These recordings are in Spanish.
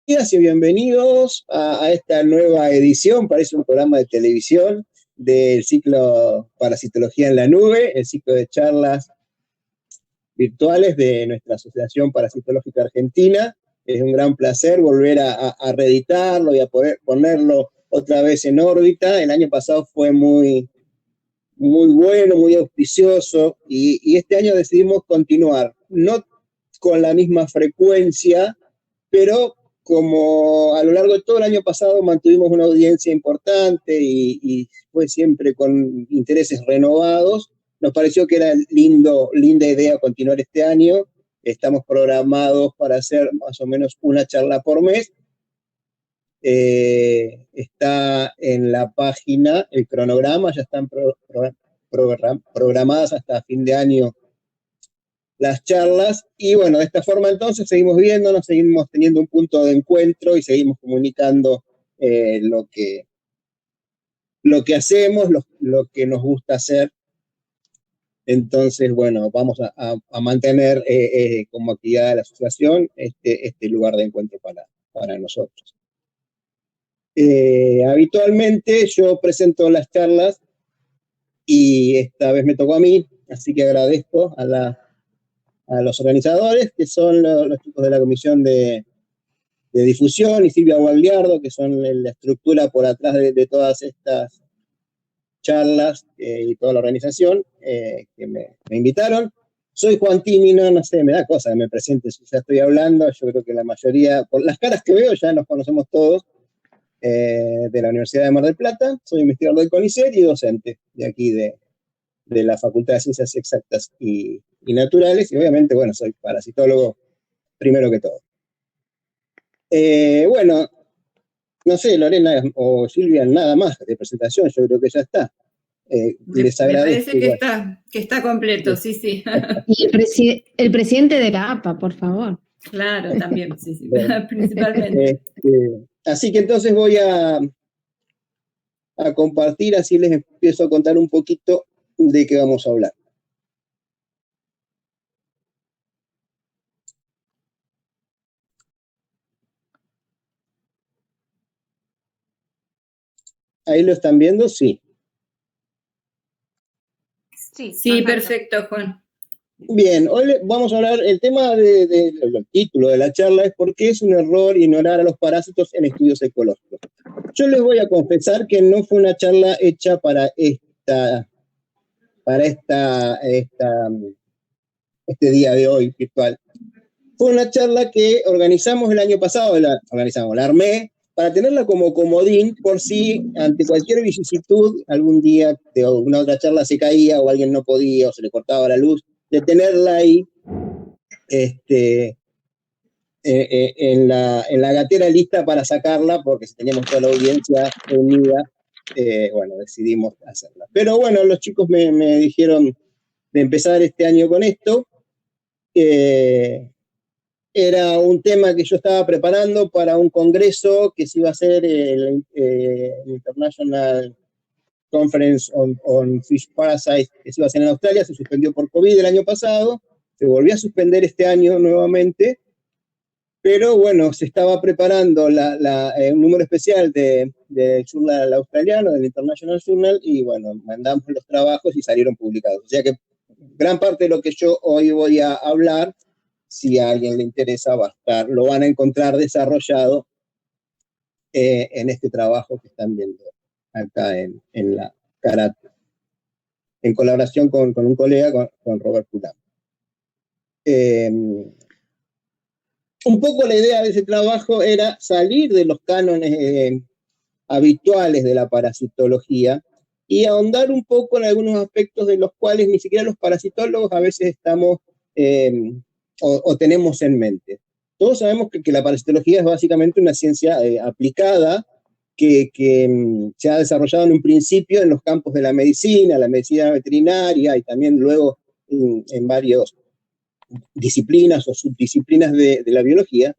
Bienvenidas y bienvenidos a esta nueva edición, parece un programa de televisión, del ciclo Parasitología en la Nube, el ciclo de charlas virtuales de nuestra Asociación Parasitológica Argentina. Es un gran placer volver a reeditarlo y a poder ponerlo otra vez en órbita. El año pasado fue muy bueno, muy auspicioso, y este año decidimos continuar, no con la misma frecuencia, pero como a lo largo de todo el año pasado mantuvimos una audiencia importante y fue siempre con intereses renovados, nos pareció que era linda idea continuar este año. Estamos programados para hacer más o menos una charla por mes. Está en la página el cronograma, ya están programadas hasta fin de año las charlas, y bueno, de esta forma entonces seguimos viéndonos, seguimos teniendo un punto de encuentro y seguimos comunicando lo que hacemos, lo que nos gusta hacer. Entonces, bueno, vamos a mantener como actividad de la asociación este lugar de encuentro para nosotros. Habitualmente yo presento las charlas y esta vez me tocó a mí, así que agradezco a los organizadores, que son los chicos de la Comisión de Difusión, y Silvia Guagliardo, que son la estructura por atrás de todas estas charlas y toda la organización, que me invitaron. Soy Juan Tímino, no sé, me da cosa que me presente si ya estoy hablando. Yo creo que la mayoría, por las caras que veo, ya nos conocemos todos, de la Universidad de Mar del Plata. Soy investigador del CONICET y docente de aquí de la Facultad de Ciencias Exactas y Naturales, y obviamente, bueno, soy parasitólogo primero que todo. Bueno, no sé, Lorena o Silvia, nada más de presentación, yo creo que ya está. Les agradezco. Me parece que está completo, sí, sí. Y el presidente de la APA, por favor. Claro, también, sí, Bueno, principalmente. Así que entonces voy a compartir, así les empiezo a contar un poquito de qué vamos a hablar. ¿Ahí lo están viendo? Sí. Sí, perfecto, Juan. Bien, hoy vamos a hablar, el tema del título de la charla es ¿por qué es un error ignorar a los parásitos en estudios ecológicos? Yo les voy a confesar que no fue una charla hecha para este día de hoy virtual. Fue una charla que organizamos el año pasado, la armé, para tenerla como comodín por si ante cualquier vicisitud algún día de una otra charla se caía o alguien no podía o se le cortaba la luz, de tenerla ahí en la gatera lista para sacarla, porque si teníamos toda la audiencia reunida, bueno, decidimos hacerla. Pero bueno, los chicos me dijeron de empezar este año con esto. Era un tema que yo estaba preparando para un congreso que se iba a hacer el International Conference on Fish Parasites, que se iba a hacer en Australia. Se suspendió por COVID el año pasado, se volvió a suspender este año nuevamente, pero bueno, se estaba preparando un número especial del journal australiano, del International Journal, y bueno, mandamos los trabajos y salieron publicados. O sea que gran parte de lo que yo hoy voy a hablar, si a alguien le interesa, lo van a encontrar desarrollado en este trabajo que están viendo acá en la carátula, en colaboración con un colega, con Robert Pulam. Un poco la idea de ese trabajo era salir de los cánones habituales de la parasitología y ahondar un poco en algunos aspectos de los cuales ni siquiera los parasitólogos a veces estamos o tenemos en mente. Todos sabemos que la parasitología es básicamente una ciencia aplicada que se ha desarrollado en un principio en los campos de la medicina veterinaria, y también luego en varias disciplinas o subdisciplinas de la biología,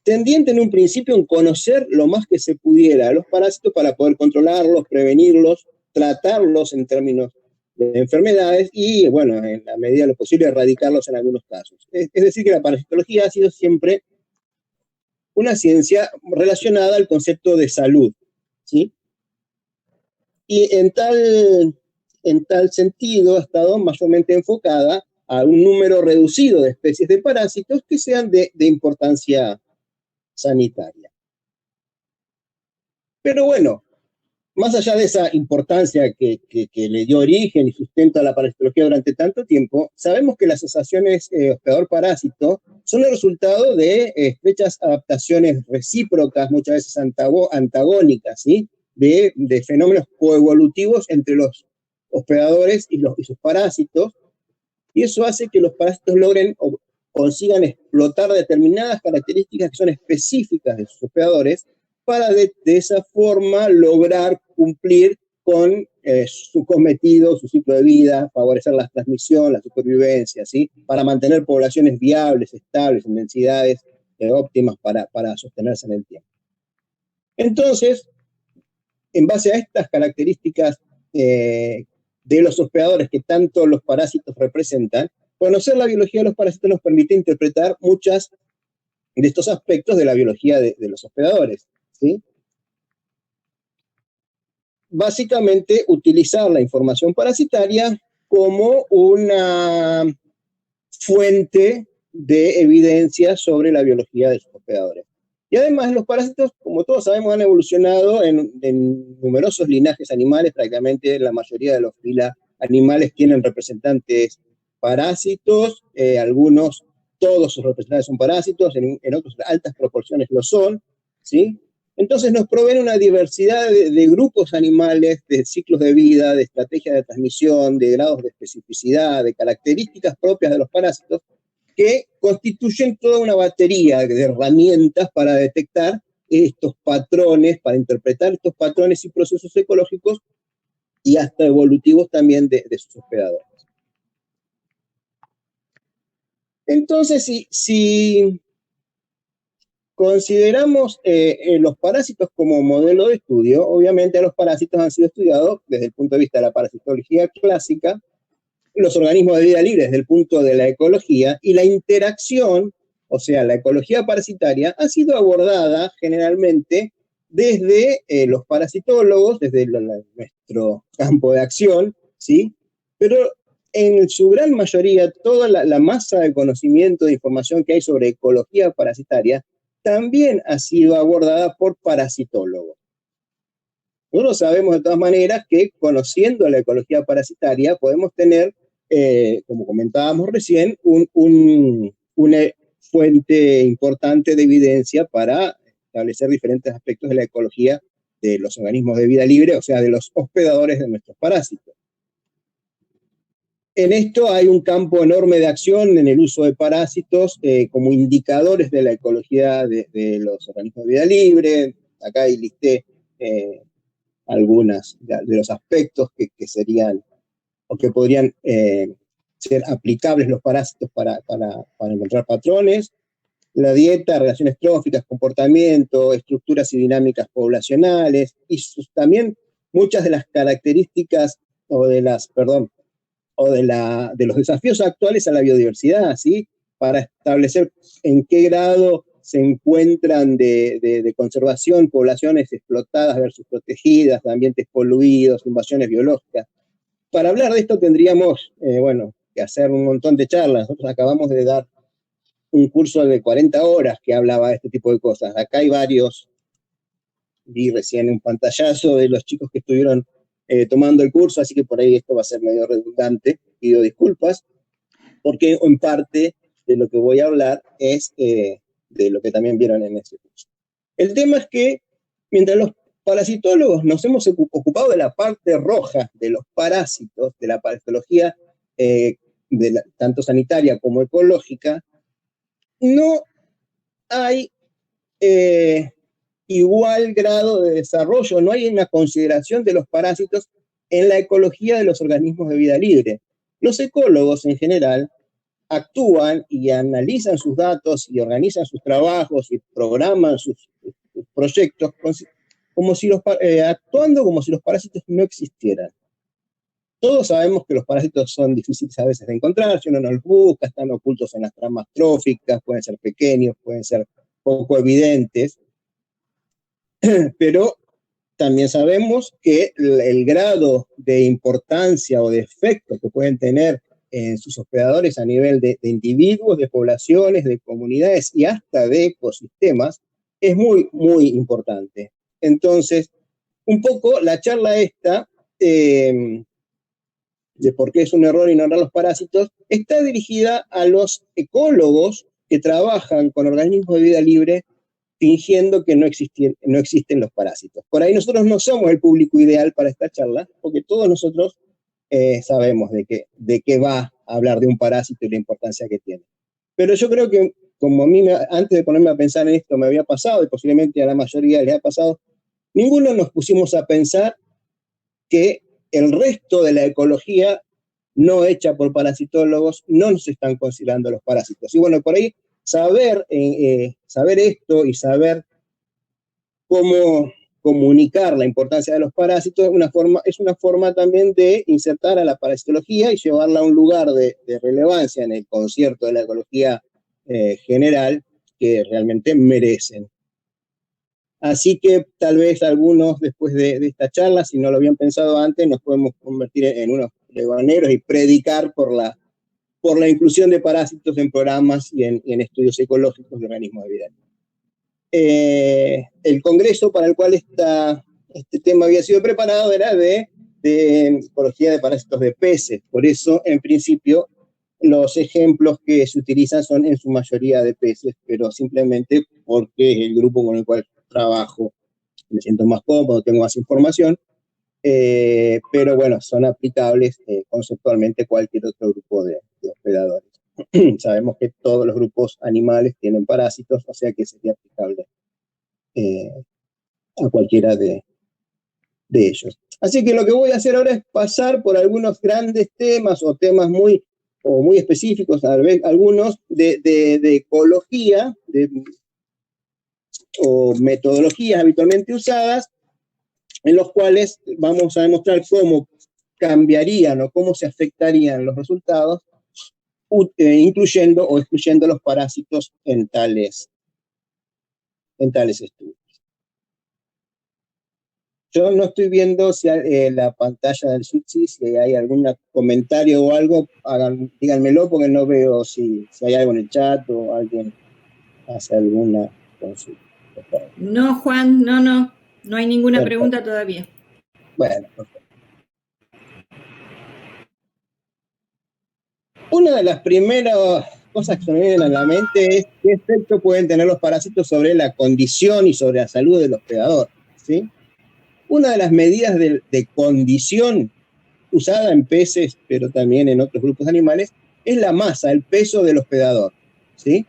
tendiente en un principio en conocer lo más que se pudiera a los parásitos para poder controlarlos, prevenirlos, tratarlos en términos de enfermedades y, bueno, en la medida de lo posible, erradicarlos en algunos casos. Es decir, que la parasitología ha sido siempre una ciencia relacionada al concepto de salud, ¿sí? Y en tal sentido ha estado mayormente enfocada a un número reducido de especies de parásitos que sean de importancia sanitaria. Pero bueno, más allá de esa importancia que le dio origen y sustento a la parasitología durante tanto tiempo, sabemos que las asociaciones hospedador-parásito son el resultado de estrechas adaptaciones recíprocas, muchas veces antagónicas, ¿sí? de fenómenos coevolutivos entre los hospedadores y sus parásitos, y eso hace que los parásitos logren o consigan explotar determinadas características que son específicas de sus hospedadores para de esa forma lograr cumplir con su cometido, su ciclo de vida, favorecer la transmisión, la supervivencia, ¿sí? Para mantener poblaciones viables, estables, en densidades óptimas para sostenerse en el tiempo. Entonces, en base a estas características de los hospedadores que tanto los parásitos representan, conocer la biología de los parásitos nos permite interpretar muchas de estos aspectos de la biología de los hospedadores, ¿sí? Básicamente, utilizar la información parasitaria como una fuente de evidencia sobre la biología de sus hospedadores. Y además, los parásitos, como todos sabemos, han evolucionado en numerosos linajes animales. Prácticamente la mayoría de los fila animales tienen representantes parásitos, todos sus representantes son parásitos, en otros altas proporciones lo son, ¿sí? Entonces nos proveen una diversidad de grupos animales, de ciclos de vida, de estrategias de transmisión, de grados de especificidad, de características propias de los parásitos, que constituyen toda una batería de herramientas para detectar estos patrones, para interpretar estos patrones y procesos ecológicos y hasta evolutivos también de sus hospedadores. Entonces, si consideramos los parásitos como modelo de estudio, obviamente los parásitos han sido estudiados desde el punto de vista de la parasitología clásica, los organismos de vida libre desde el punto de la ecología, y la interacción, o sea, la ecología parasitaria, ha sido abordada generalmente desde los parasitólogos, desde nuestro campo de acción, ¿sí? Pero en su gran mayoría, toda la masa de conocimiento, de información que hay sobre ecología parasitaria, también ha sido abordada por parasitólogos. Nosotros sabemos de todas maneras que conociendo la ecología parasitaria podemos tener, como comentábamos recién, una fuente importante de evidencia para establecer diferentes aspectos de la ecología de los organismos de vida libre, o sea, de los hospedadores de nuestros parásitos. En esto hay un campo enorme de acción en el uso de parásitos como indicadores de la ecología de los organismos de vida libre. Acá listé algunas de los aspectos que serían o que podrían ser aplicables los parásitos para encontrar patrones. La dieta, relaciones tróficas, comportamiento, estructuras y dinámicas poblacionales, y también muchas de las características de los desafíos actuales a la biodiversidad, ¿sí? Para establecer en qué grado se encuentran de conservación poblaciones explotadas versus protegidas, de ambientes poluidos, invasiones biológicas. Para hablar de esto tendríamos, que hacer un montón de charlas. Nosotros acabamos de dar un curso de 40 horas que hablaba de este tipo de cosas. Acá hay varios, vi recién un pantallazo de los chicos que estuvieron tomando el curso, así que por ahí esto va a ser medio redundante, pido disculpas, porque en parte de lo que voy a hablar es de lo que también vieron en ese curso. El tema es que mientras los parasitólogos nos hemos ocupado de la parte roja de los parásitos, de la parasitología tanto sanitaria como ecológica, no hay igual grado de desarrollo, no hay una consideración de los parásitos en la ecología de los organismos de vida libre. Los ecólogos en general actúan y analizan sus datos y organizan sus trabajos y programan sus proyectos actuando como si los parásitos no existieran. Todos sabemos que los parásitos son difíciles a veces de encontrar, si uno no los busca, están ocultos en las tramas tróficas, pueden ser pequeños, pueden ser poco evidentes, pero también sabemos que el grado de importancia o de efecto que pueden tener en sus hospedadores a nivel de individuos, de poblaciones, de comunidades y hasta de ecosistemas es muy, muy importante. Entonces, un poco la charla esta de por qué es un error ignorar los parásitos está dirigida a los ecólogos que trabajan con organismos de vida libre fingiendo que no existen los parásitos. Por ahí nosotros no somos el público ideal para esta charla, porque todos nosotros sabemos de qué va a hablar de un parásito y la importancia que tiene. Pero yo creo que, como a mí, antes de ponerme a pensar en esto, me había pasado, y posiblemente a la mayoría les ha pasado, ninguno nos pusimos a pensar que el resto de la ecología no hecha por parasitólogos no nos están considerando los parásitos. Y bueno, por ahí saber esto y saber cómo comunicar la importancia de los parásitos es una forma también de insertar a la parasitología y llevarla a un lugar de relevancia en el concierto de la ecología general que realmente merecen. Así que tal vez algunos, después de esta charla, si no lo habían pensado antes, nos podemos convertir en unos legoneros y predicar por la inclusión de parásitos en programas y en estudios ecológicos de organismos de vida. El congreso para el cual este tema había sido preparado era de ecología de parásitos de peces. Por eso, en principio, los ejemplos que se utilizan son en su mayoría de peces, pero simplemente porque es el grupo con el cual trabajo, me siento más cómodo, tengo más información, pero bueno, son aplicables conceptualmente cualquier otro grupo de hospedadores. Sabemos que todos los grupos animales tienen parásitos, o sea que sería aplicable a cualquiera de ellos. Así que lo que voy a hacer ahora es pasar por algunos grandes temas o temas muy específicos, tal vez algunos de ecología, o metodologías habitualmente usadas, en los cuales vamos a demostrar cómo cambiarían o cómo se afectarían los resultados incluyendo o excluyendo los parásitos en tales estudios. Yo no estoy viendo si la pantalla del Jitsi, si hay algún comentario o algo, díganmelo porque no veo si hay algo en el chat o alguien hace alguna consulta. No, Juan, no hay ninguna pregunta todavía. Bueno, perfecto. Una de las primeras cosas que se me vienen a la mente es qué efecto pueden tener los parásitos sobre la condición y sobre la salud del hospedador, ¿sí? Una de las medidas de condición usada en peces, pero también en otros grupos de animales, es la masa, el peso del hospedador, ¿sí?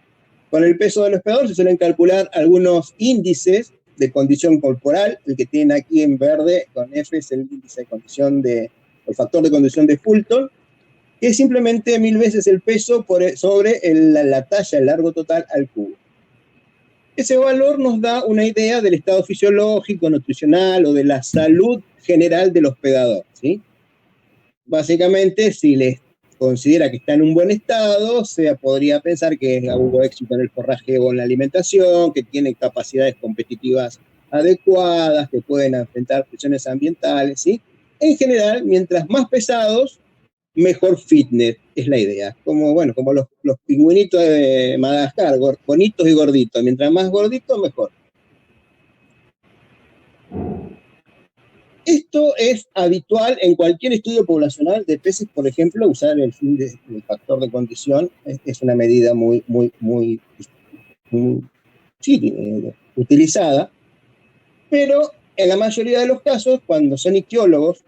Con el peso del hospedador se suelen calcular algunos índices de condición corporal. El que tienen aquí en verde con F es el índice de condición el factor de condición de Fulton, que es simplemente 1000 veces el peso sobre la talla, el largo total al cubo. Ese valor nos da una idea del estado fisiológico, nutricional o de la salud general del hospedador, ¿sí? Básicamente, si les considera que está en un buen estado, podría pensar que hubo éxito en el forraje o en la alimentación, que tiene capacidades competitivas adecuadas, que pueden enfrentar presiones ambientales, ¿sí? En general, mientras más pesados, mejor fitness, es la idea. Como los pingüinitos de Madagascar, bonitos y gorditos. Mientras más gorditos, mejor. Esto es habitual en cualquier estudio poblacional de peces, por ejemplo, usar el factor de condición es una medida muy utilizada, pero en la mayoría de los casos, cuando son ictiólogos,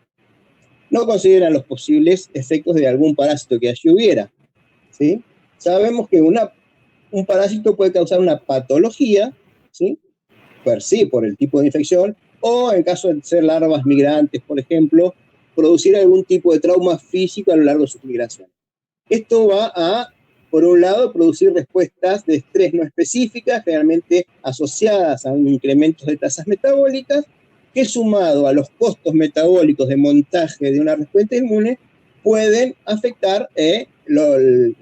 no consideran los posibles efectos de algún parásito que allí hubiera, ¿sí? Sabemos que un parásito puede causar una patología, ¿sí? Por el tipo de infección, o en caso de ser larvas migrantes, por ejemplo, producir algún tipo de trauma físico a lo largo de sus migraciones. Esto va a, por un lado, producir respuestas de estrés no específicas, realmente asociadas a un incremento de tasas metabólicas, que sumado a los costos metabólicos de montaje de una respuesta inmune, pueden afectar el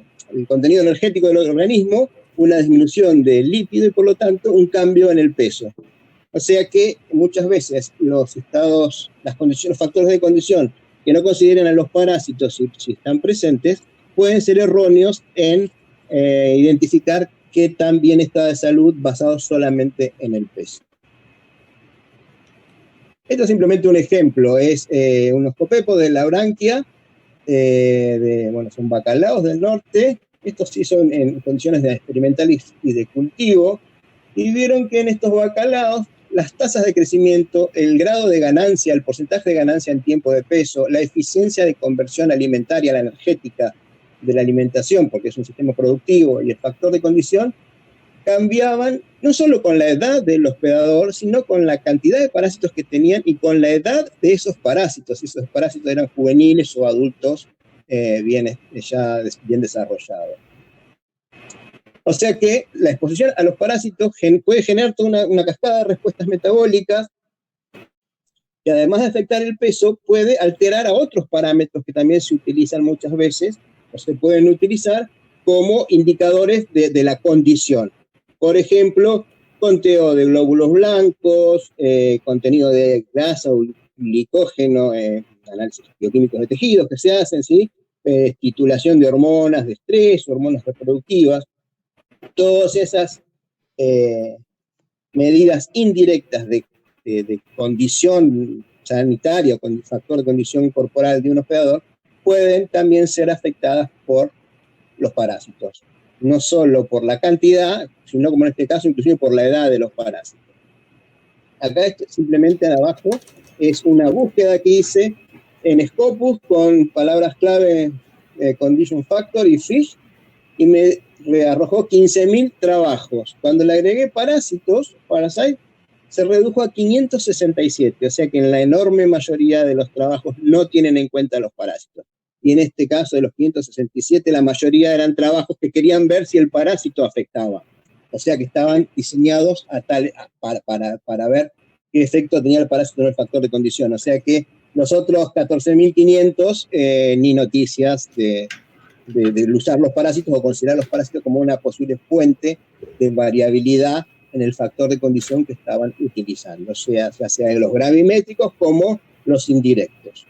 contenido energético del organismo una disminución del lípido y por lo tanto un cambio en el peso. O sea que muchas veces los factores de condición que no consideren a los parásitos si están presentes, pueden ser erróneos en identificar qué tan bien está de salud basado solamente en el peso. Esto es simplemente un ejemplo, es unos copepos de la branquia, son bacalaos del norte. Estos sí son en condiciones experimentales y de cultivo, y vieron que en estos bacalaos las tasas de crecimiento, el grado de ganancia, el porcentaje de ganancia en tiempo de peso, la eficiencia de conversión alimentaria, la energética de la alimentación, porque es un sistema productivo, y el factor de condición, cambiaban no solo con la edad del hospedador, sino con la cantidad de parásitos que tenían y con la edad de esos parásitos, si esos parásitos eran juveniles o adultos bien desarrollados. O sea que la exposición a los parásitos puede generar toda una cascada de respuestas metabólicas que, además de afectar el peso, puede alterar a otros parámetros que también se utilizan muchas veces o se pueden utilizar como indicadores de la condición. Por ejemplo, conteo de glóbulos blancos, contenido de grasa o glicógeno, análisis bioquímicos de tejidos que se hacen, ¿sí? Titulación de hormonas de estrés, hormonas reproductivas. Todas esas medidas indirectas de condición sanitaria o con factor de condición corporal de un hospedador pueden también ser afectadas por los parásitos. No solo por la cantidad, sino como en este caso, inclusive por la edad de los parásitos. Acá simplemente abajo es una búsqueda que hice en Scopus con palabras clave condition factor y fish, y me arrojó 15.000 trabajos. Cuando le agregué parásitos, parasite, se redujo a 567, o sea que en la enorme mayoría de los trabajos no tienen en cuenta los parásitos. Y en este caso de los 567, la mayoría eran trabajos que querían ver si el parásito afectaba. O sea que estaban diseñados para ver qué efecto tenía el parásito en el factor de condición. O sea que los otros 14.500 ni noticias de usar los parásitos o considerar los parásitos como una posible fuente de variabilidad en el factor de condición que estaban utilizando, ya sea de los gravimétricos como los indirectos.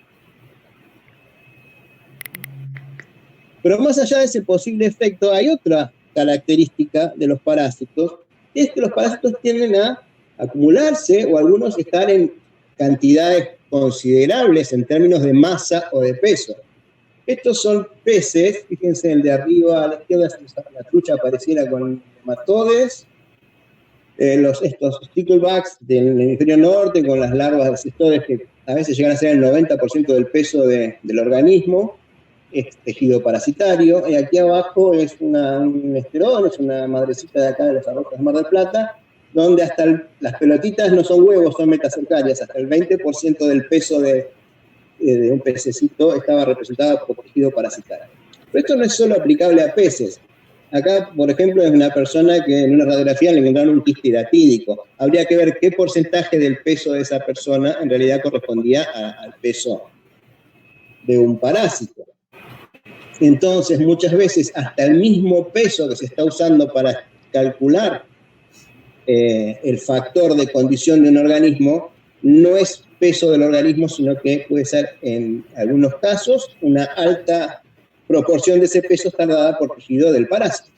Pero más allá de ese posible efecto, hay otra característica de los parásitos, y es que los parásitos tienden a acumularse o algunos estar en cantidades considerables en términos de masa o de peso. Estos son peces, fíjense el de arriba a la izquierda, la trucha pareciera con nematodes, estos sticklebacks del hemisferio norte con las larvas de cestodes que a veces llegan a ser el 90% del peso del organismo, es tejido parasitario, y aquí abajo es un esterón, es una madrecita de acá de los arroyos de Mar del Plata, donde hasta las pelotitas no son huevos, son metacercarias, hasta el 20% del peso de un pececito estaba representada por tejido parasitario. Pero esto no es solo aplicable a peces. Acá, por ejemplo, es una persona que en una radiografía le encontraron un quiste hiratídico. Habría que ver qué porcentaje del peso de esa persona en realidad correspondía al peso de un parásito. Entonces, muchas veces, hasta el mismo peso que se está usando para calcular el factor de condición de un organismo no es peso del organismo, sino que puede ser, en algunos casos, una alta proporción de ese peso está dada por tejido del parásito.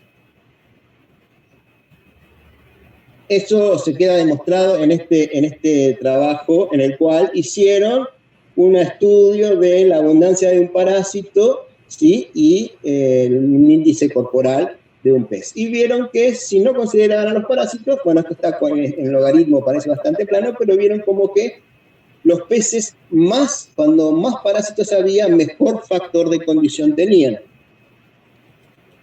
Eso se queda demostrado en este trabajo, en el cual hicieron un estudio de la abundancia de un parásito, ¿sí? Y un índice corporal de un pez. Y vieron que si no consideraban a los parásitos, bueno, esto está en logaritmo, parece bastante plano, pero vieron como que los peces, cuando más parásitos había, mejor factor de condición tenían.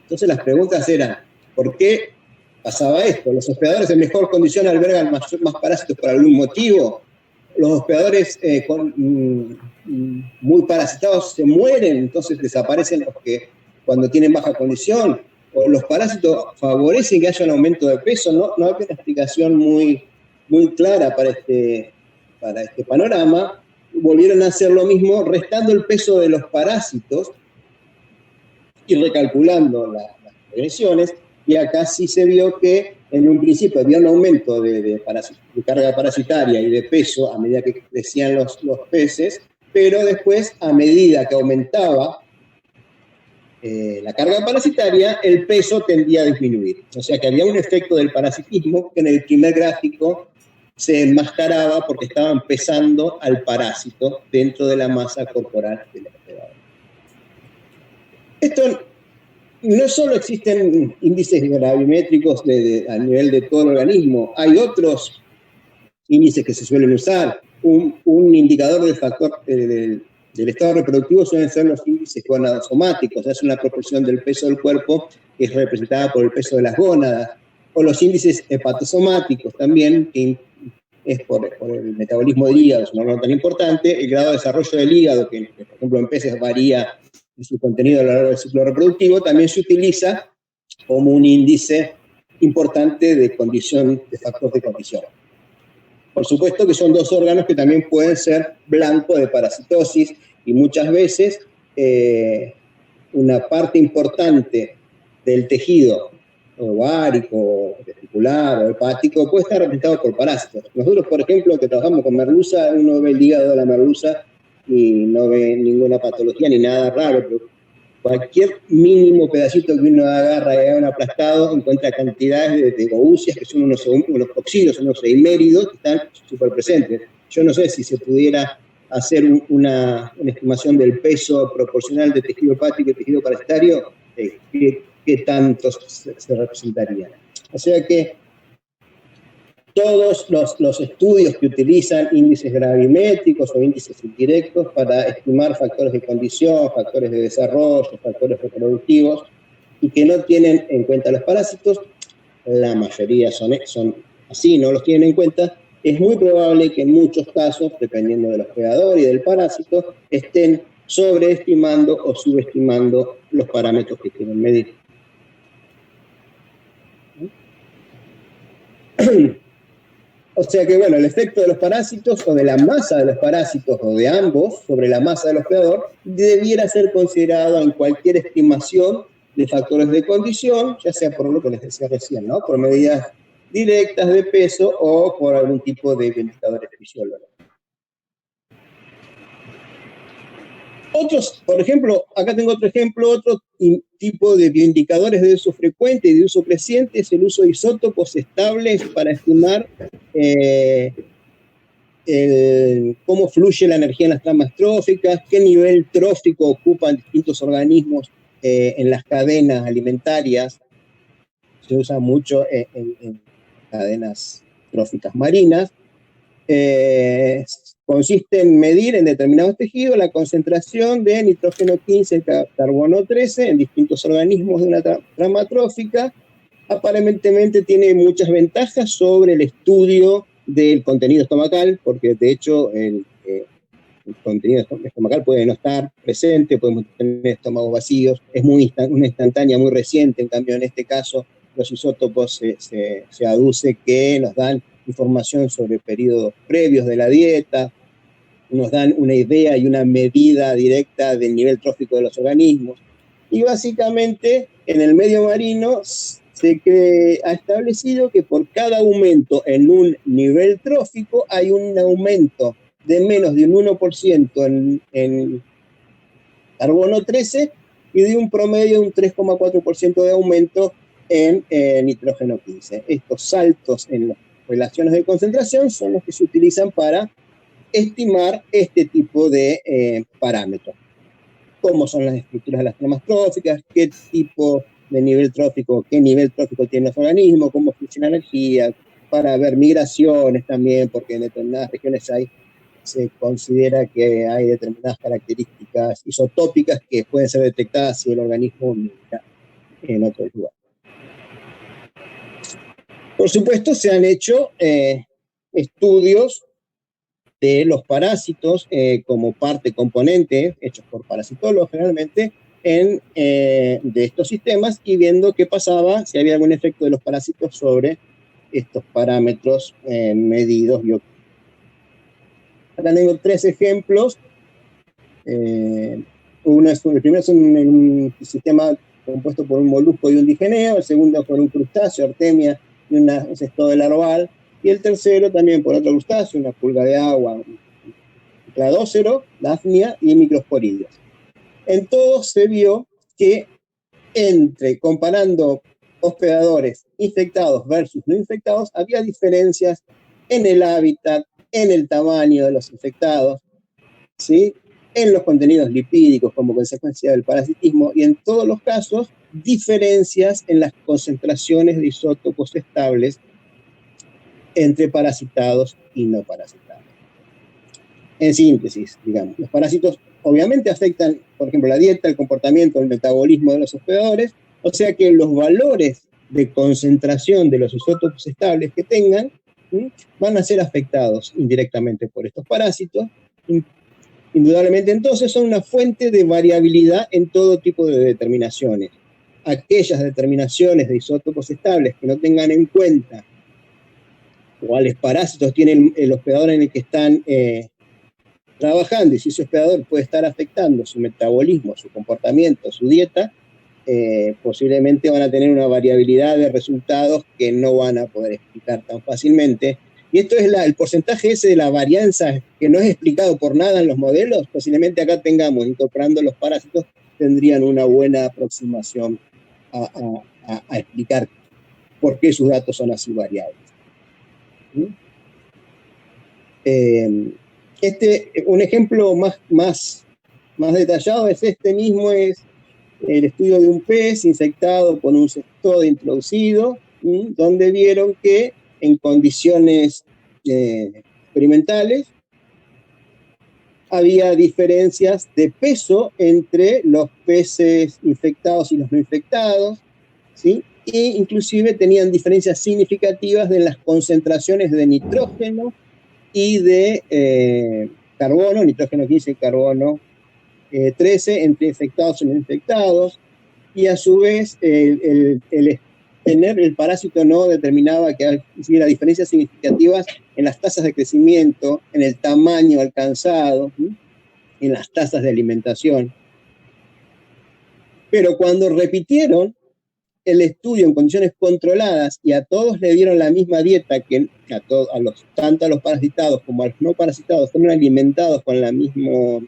Entonces las preguntas eran, ¿por qué pasaba esto? ¿Los hospedadores en mejor condición albergan más parásitos por algún motivo? ¿Los hospedadores muy parasitados se mueren, entonces desaparecen los que cuando tienen baja condición? ¿O los parásitos favorecen que haya un aumento de peso? No hay una explicación muy clara para este panorama. Volvieron a hacer lo mismo, restando el peso de los parásitos y recalculando las regresiones, Y acá sí se vio que en un principio había un aumento de carga parasitaria y de peso a medida que crecían los peces, pero después, a medida que aumentaba la carga parasitaria, el peso tendía a disminuir. O sea que había un efecto del parasitismo que en el primer gráfico se enmascaraba porque estaba empezando al parásito dentro de la masa corporal del hospedador. Esto no solo existen índices gravimétricos a nivel de todo el organismo, hay otros índices que se suelen usar. Un indicador del factor del estado reproductivo suelen ser los índices gonadosomáticos, es una proporción del peso del cuerpo que es representada por el peso de las gónadas, o los índices hepatosomáticos también, que es por el metabolismo del hígado, es una norma tan importante, el grado de desarrollo del hígado, que por ejemplo en peces varía en su contenido a lo largo del ciclo reproductivo, también se utiliza como un índice importante de condición, de factor de condición. Por supuesto que son dos órganos que también pueden ser blanco de parasitosis y muchas veces una parte importante del tejido ovárico, testicular o hepático puede estar representado por parásitos. Nosotros, por ejemplo, que trabajamos con merluza, uno ve el hígado de la merluza y no ve ninguna patología ni nada raro, pero cualquier mínimo pedacito que uno agarra y haga un aplastado encuentra cantidades de gousias, que son unos toxidos, unos eiméridos, que están súper presentes. Yo no sé si se pudiera hacer una estimación del peso proporcional de tejido hepático y tejido parasitario, ¿qué tantos se representarían? O sea que todos los estudios que utilizan índices gravimétricos o índices indirectos para estimar factores de condición, factores de desarrollo, factores reproductivos, y que no tienen en cuenta los parásitos, la mayoría son así, no los tienen en cuenta, es muy probable que en muchos casos, dependiendo del hospedador y del parásito, estén sobreestimando o subestimando los parámetros que quieren medir. O sea que, bueno, el efecto de los parásitos o de la masa de los parásitos o de ambos sobre la masa del hospedador debiera ser considerado en cualquier estimación de factores de condición, ya sea por lo que les decía recién, ¿no? Por medidas directas de peso o por algún tipo de indicadores fisiológicos. Otros, por ejemplo, acá tengo otro ejemplo, otro tipo de bioindicadores de uso frecuente y de uso creciente es el uso de isótopos estables para estimar cómo fluye la energía en las tramas tróficas, qué nivel trófico ocupan distintos organismos en las cadenas alimentarias. Se usa mucho en cadenas tróficas marinas. Consiste en medir en determinados tejidos la concentración de nitrógeno 15 y carbono 13 en distintos organismos de una trama trófica. Aparentemente tiene muchas ventajas sobre el estudio del contenido estomacal, porque de hecho el contenido estomacal puede no estar presente, podemos tener estómagos vacíos, es una instantánea muy reciente, en cambio en este caso los isótopos se aduce que nos dan información sobre periodos previos de la dieta, nos dan una idea y una medida directa del nivel trófico de los organismos. Y básicamente en el medio marino se ha establecido que por cada aumento en un nivel trófico hay un aumento de menos de un 1% en carbono 13 y de un promedio de un 3,4% de aumento en nitrógeno 15. Estos saltos en las relaciones de concentración son los que se utilizan para estimar este tipo de parámetros. Cómo son las estructuras de las tramas tróficas, qué tipo de nivel trófico, qué nivel trófico tienen los organismos, cómo funciona la energía, para ver migraciones también, porque en determinadas regiones se considera que hay determinadas características isotópicas que pueden ser detectadas si el organismo migra en otro lugar. Por supuesto, se han hecho estudios de los parásitos como parte componente, hechos por parasitólogos generalmente, de estos sistemas y viendo qué pasaba, si había algún efecto de los parásitos sobre estos parámetros medidos. Acá tengo 3 ejemplos. El primero es un sistema compuesto por un molusco y un digeneo, el segundo por un crustáceo, artemia, y un cestodo larval, y el tercero también por otro crustáceo, una pulga de agua, un cladócero, dafnia y microsporidios. En todos se vio que comparando hospedadores infectados versus no infectados, había diferencias en el hábitat, en el tamaño de los infectados, ¿sí?, en los contenidos lipídicos como consecuencia del parasitismo, y en todos los casos, diferencias en las concentraciones de isótopos estables entre parasitados y no parasitados. En síntesis, digamos, los parásitos obviamente afectan, por ejemplo, la dieta, el comportamiento, el metabolismo de los hospedadores, o sea que los valores de concentración de los isótopos estables que tengan van a ser afectados indirectamente por estos parásitos. Indudablemente, entonces, son una fuente de variabilidad en todo tipo de determinaciones. Aquellas determinaciones de isótopos estables que no tengan en cuenta cuáles parásitos tiene el hospedador en el que están trabajando, y si ese hospedador puede estar afectando su metabolismo, su comportamiento, su dieta, posiblemente van a tener una variabilidad de resultados que no van a poder explicar tan fácilmente. Y esto es el porcentaje ese de la varianza que no es explicado por nada en los modelos. Posiblemente acá tengamos, incorporando los parásitos, tendrían una buena aproximación a explicar por qué sus datos son así variables. Un ejemplo más detallado es este mismo, es el estudio de un pez infectado con un cestodo introducido, donde vieron que en condiciones experimentales había diferencias de peso entre los peces infectados y los no infectados, ¿sí? E inclusive tenían diferencias significativas de las concentraciones de nitrógeno y de carbono, nitrógeno 15 y carbono 13, entre infectados y no infectados, y a su vez tener el parásito no determinaba que hubiera diferencias significativas en las tasas de crecimiento, en el tamaño alcanzado, en las tasas de alimentación. Pero cuando repitieron el estudio en condiciones controladas y a todos le dieron la misma dieta, que tanto a los parasitados como a los no parasitados fueron alimentados con el mismo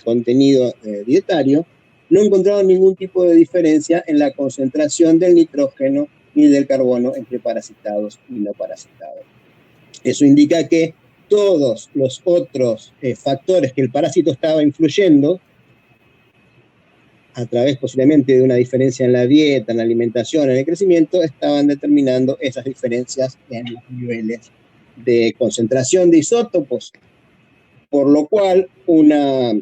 contenido dietario, no encontraron ningún tipo de diferencia en la concentración del nitrógeno ni del carbono entre parasitados y no parasitados. Eso indica que todos los otros factores que el parásito estaba influyendo, a través posiblemente de una diferencia en la dieta, en la alimentación, en el crecimiento, estaban determinando esas diferencias en los niveles de concentración de isótopos, por lo cual una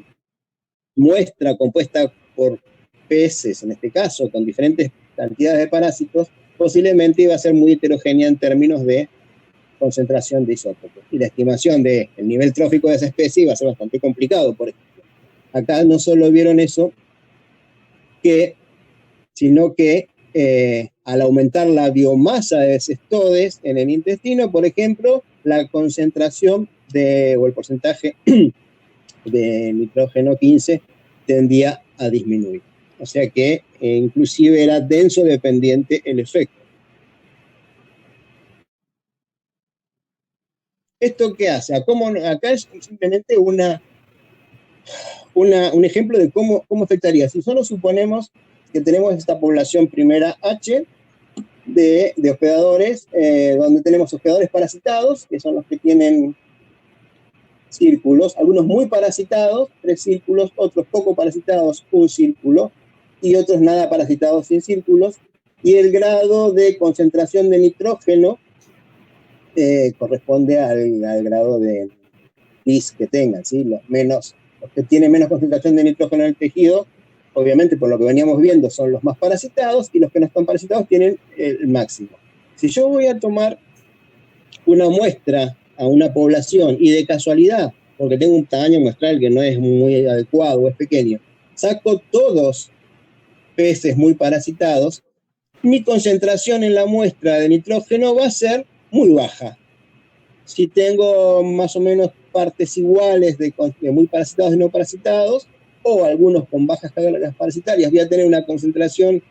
muestra compuesta por peces, en este caso, con diferentes cantidades de parásitos, posiblemente iba a ser muy heterogénea en términos de concentración de isótopos. Y la estimación del nivel trófico de esa especie iba a ser bastante complicado, por ejemplo. Acá no solo vieron eso, sino que al aumentar la biomasa de cestodes en el intestino, por ejemplo, la concentración o el porcentaje de nitrógeno 15 tendía a disminuir. O sea que inclusive era denso dependiente el efecto. ¿Esto qué hace? Acá es simplemente un ejemplo de cómo afectaría. Si solo suponemos que tenemos esta población primera H de hospedadores, donde tenemos hospedadores parasitados, que son los que tienen círculos, algunos muy parasitados, 3 círculos, otros poco parasitados, 1 círculo, y otros nada parasitados, sin círculos, y el grado de concentración de nitrógeno corresponde al grado de PIS que tengan, ¿sí? Los que tienen menos concentración de nitrógeno en el tejido, obviamente por lo que veníamos viendo, son los más parasitados, y los que no están parasitados tienen el máximo. Si yo voy a tomar una muestra a una población y de casualidad, porque tengo un tamaño muestral que no es muy adecuado o es pequeño, saco todos peces muy parasitados, mi concentración en la muestra de nitrógeno va a ser muy baja. Si tengo más o menos partes iguales de muy parasitados y no parasitados, o algunos con bajas cargas parasitarias, voy a tener una concentración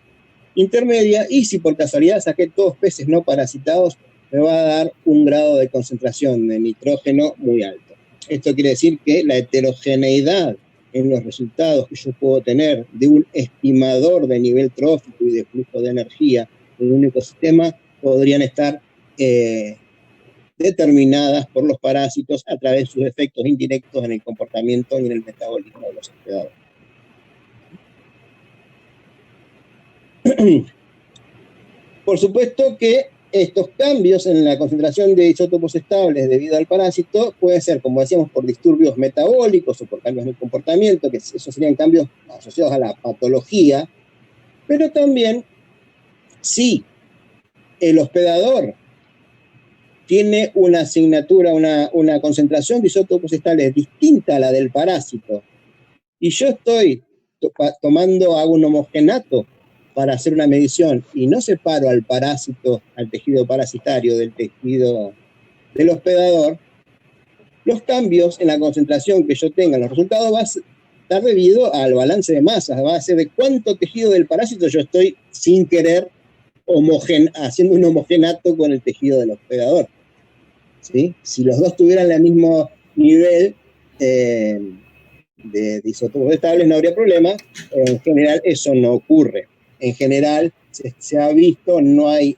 intermedia, y si por casualidad saqué todos peces no parasitados, me va a dar un grado de concentración de nitrógeno muy alto. Esto quiere decir que la heterogeneidad en los resultados que yo puedo tener de un estimador de nivel trófico y de flujo de energía en un ecosistema podrían estar determinadas por los parásitos a través de sus efectos indirectos en el comportamiento y en el metabolismo de los hospedadores. Por supuesto que estos cambios en la concentración de isótopos estables debido al parásito pueden ser, como decíamos, por disturbios metabólicos o por cambios en el comportamiento, que esos serían cambios asociados a la patología, pero también si el hospedador tiene una asignatura, una concentración de isótopos estables distinta a la del parásito, y yo estoy hago un homogenato para hacer una medición y no separo al parásito, al tejido parasitario del tejido del hospedador, los cambios en la concentración que yo tenga en los resultados va a estar debido al balance de masas, va a ser de cuánto tejido del parásito yo estoy sin querer haciendo un homogenato con el tejido del hospedador. ¿Sí? Si los dos tuvieran el mismo nivel de isótopos estables, no habría problema. En general eso no ocurre. En general se ha visto, no hay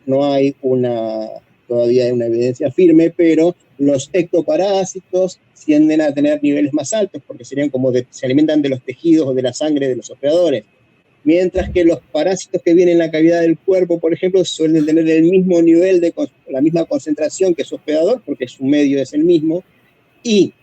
todavía una evidencia firme, pero los ectoparásitos tienden a tener niveles más altos porque serían se alimentan de los tejidos o de la sangre de los hospedadores. Mientras que los parásitos que vienen en la cavidad del cuerpo, por ejemplo, suelen tener el mismo nivel la misma concentración que su hospedador, porque su medio es el mismo, y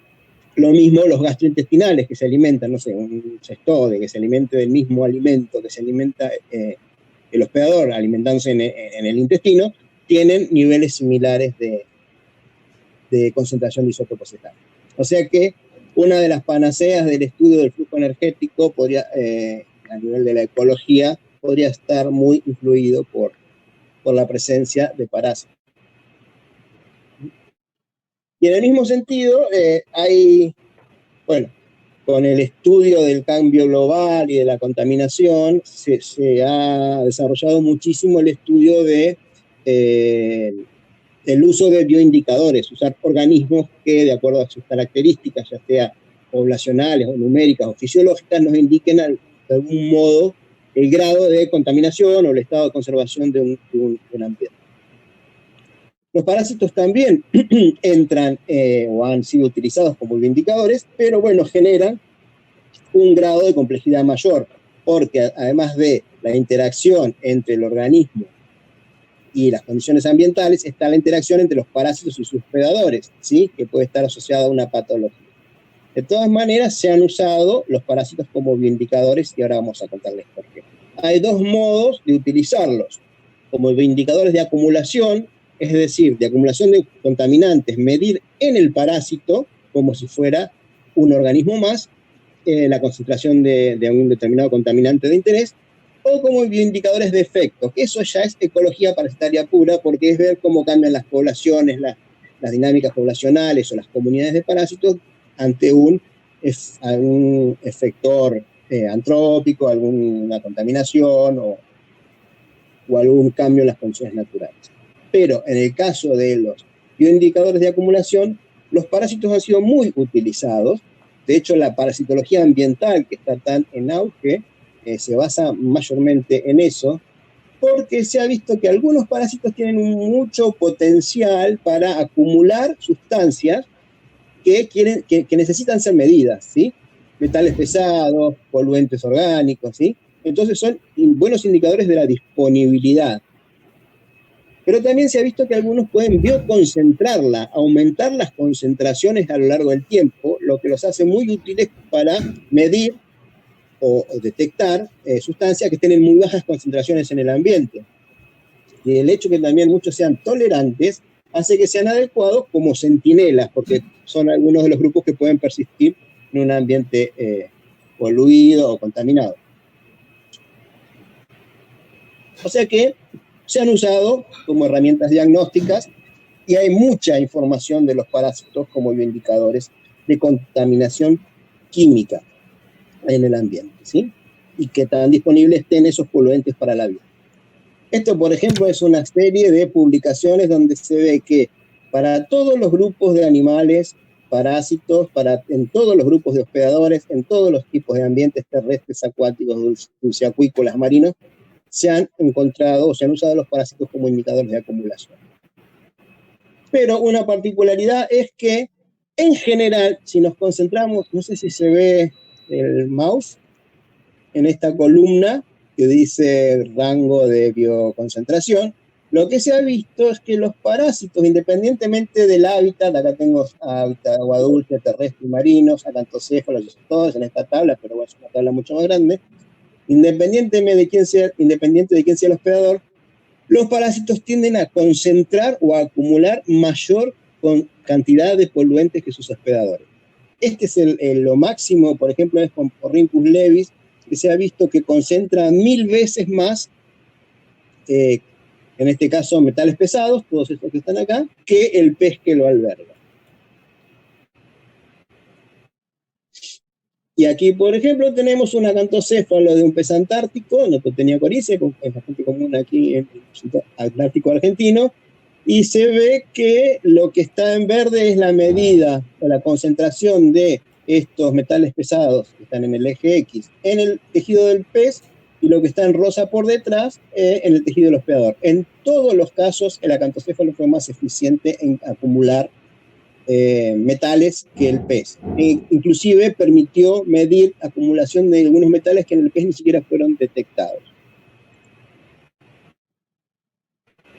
lo mismo los gastrointestinales que se alimentan, no sé, un cestode que se alimente del mismo alimento que se alimenta el hospedador, alimentándose en el intestino, tienen niveles similares de concentración de isótopos estables. O sea que una de las panaceas del estudio del flujo energético podría, a nivel de la ecología, podría estar muy influido por la presencia de parásitos. Y en el mismo sentido, con el estudio del cambio global y de la contaminación, se ha desarrollado muchísimo el estudio del uso de bioindicadores, usar organismos que, de acuerdo a sus características, ya sea poblacionales o numéricas o fisiológicas, nos indiquen de algún modo el grado de contaminación o el estado de conservación de un ambiente. Los parásitos también entran o han sido utilizados como bioindicadores, pero bueno, generan un grado de complejidad mayor, porque además de la interacción entre el organismo y las condiciones ambientales, está la interacción entre los parásitos y sus predadores, ¿sí? Que puede estar asociada a una patología. De todas maneras, se han usado los parásitos como bioindicadores y ahora vamos a contarles por qué. Hay dos modos de utilizarlos, como bioindicadores de acumulación, es decir, de acumulación de contaminantes, medir en el parásito, como si fuera un organismo más, la concentración de un determinado contaminante de interés, o como bioindicadores de efecto, que eso ya es ecología parasitaria pura, porque es ver cómo cambian las poblaciones, las dinámicas poblacionales o las comunidades de parásitos ante algún efector antrópico, alguna contaminación o algún cambio en las condiciones naturales. Pero en el caso de los bioindicadores de acumulación, los parásitos han sido muy utilizados. De hecho, la parasitología ambiental, que está tan en auge, se basa mayormente en eso, porque se ha visto que algunos parásitos tienen mucho potencial para acumular sustancias que necesitan ser medidas, ¿sí? Metales pesados, poluentes orgánicos, ¿sí? Entonces son buenos indicadores de la disponibilidad. Pero también se ha visto que algunos pueden bioconcentrarla, aumentar las concentraciones a lo largo del tiempo, lo que los hace muy útiles para medir o detectar sustancias que tienen muy bajas concentraciones en el ambiente. Y el hecho que también muchos sean tolerantes hace que sean adecuados como centinelas, porque son algunos de los grupos que pueden persistir en un ambiente poluido o contaminado. O sea que se han usado como herramientas diagnósticas y hay mucha información de los parásitos como bioindicadores de contaminación química en el ambiente, ¿sí? Y que tan disponibles estén esos poluentes para la vida. Esto, por ejemplo, es una serie de publicaciones donde se ve que para todos los grupos de animales parásitos, en todos los grupos de hospedadores, en todos los tipos de ambientes terrestres, acuáticos, dulceacuícolas, marinos, se han encontrado o se han usado los parásitos como indicadores de acumulación. Pero una particularidad es que, en general, si nos concentramos, no sé si se ve el mouse, en esta columna que dice rango de bioconcentración, lo que se ha visto es que los parásitos, independientemente del hábitat, acá tengo hábitat de agua dulce, terrestre y marinos, acantocéfalos, todos en esta tabla, pero bueno, es una tabla mucho más grande, independiente de quién sea el hospedador, los parásitos tienden a concentrar o a acumular mayor cantidad de poluentes que sus hospedadores. Este es lo máximo, por ejemplo, es con Ornithus levis, que se ha visto que concentra 1000 veces más, en este caso metales pesados, todos estos que están acá, que el pez que lo alberga. Y aquí, por ejemplo, tenemos un acantocéfalo de un pez antártico, Notothenia coriacea, es bastante común aquí en el Atlántico argentino, y se ve que lo que está en verde es la medida o la concentración de estos metales pesados que están en el eje X en el tejido del pez, y lo que está en rosa por detrás en el tejido del hospedador. En todos los casos, el acantocéfalo fue más eficiente en acumular metales que el pez. Inclusive permitió medir acumulación de algunos metales que en el pez ni siquiera fueron detectados.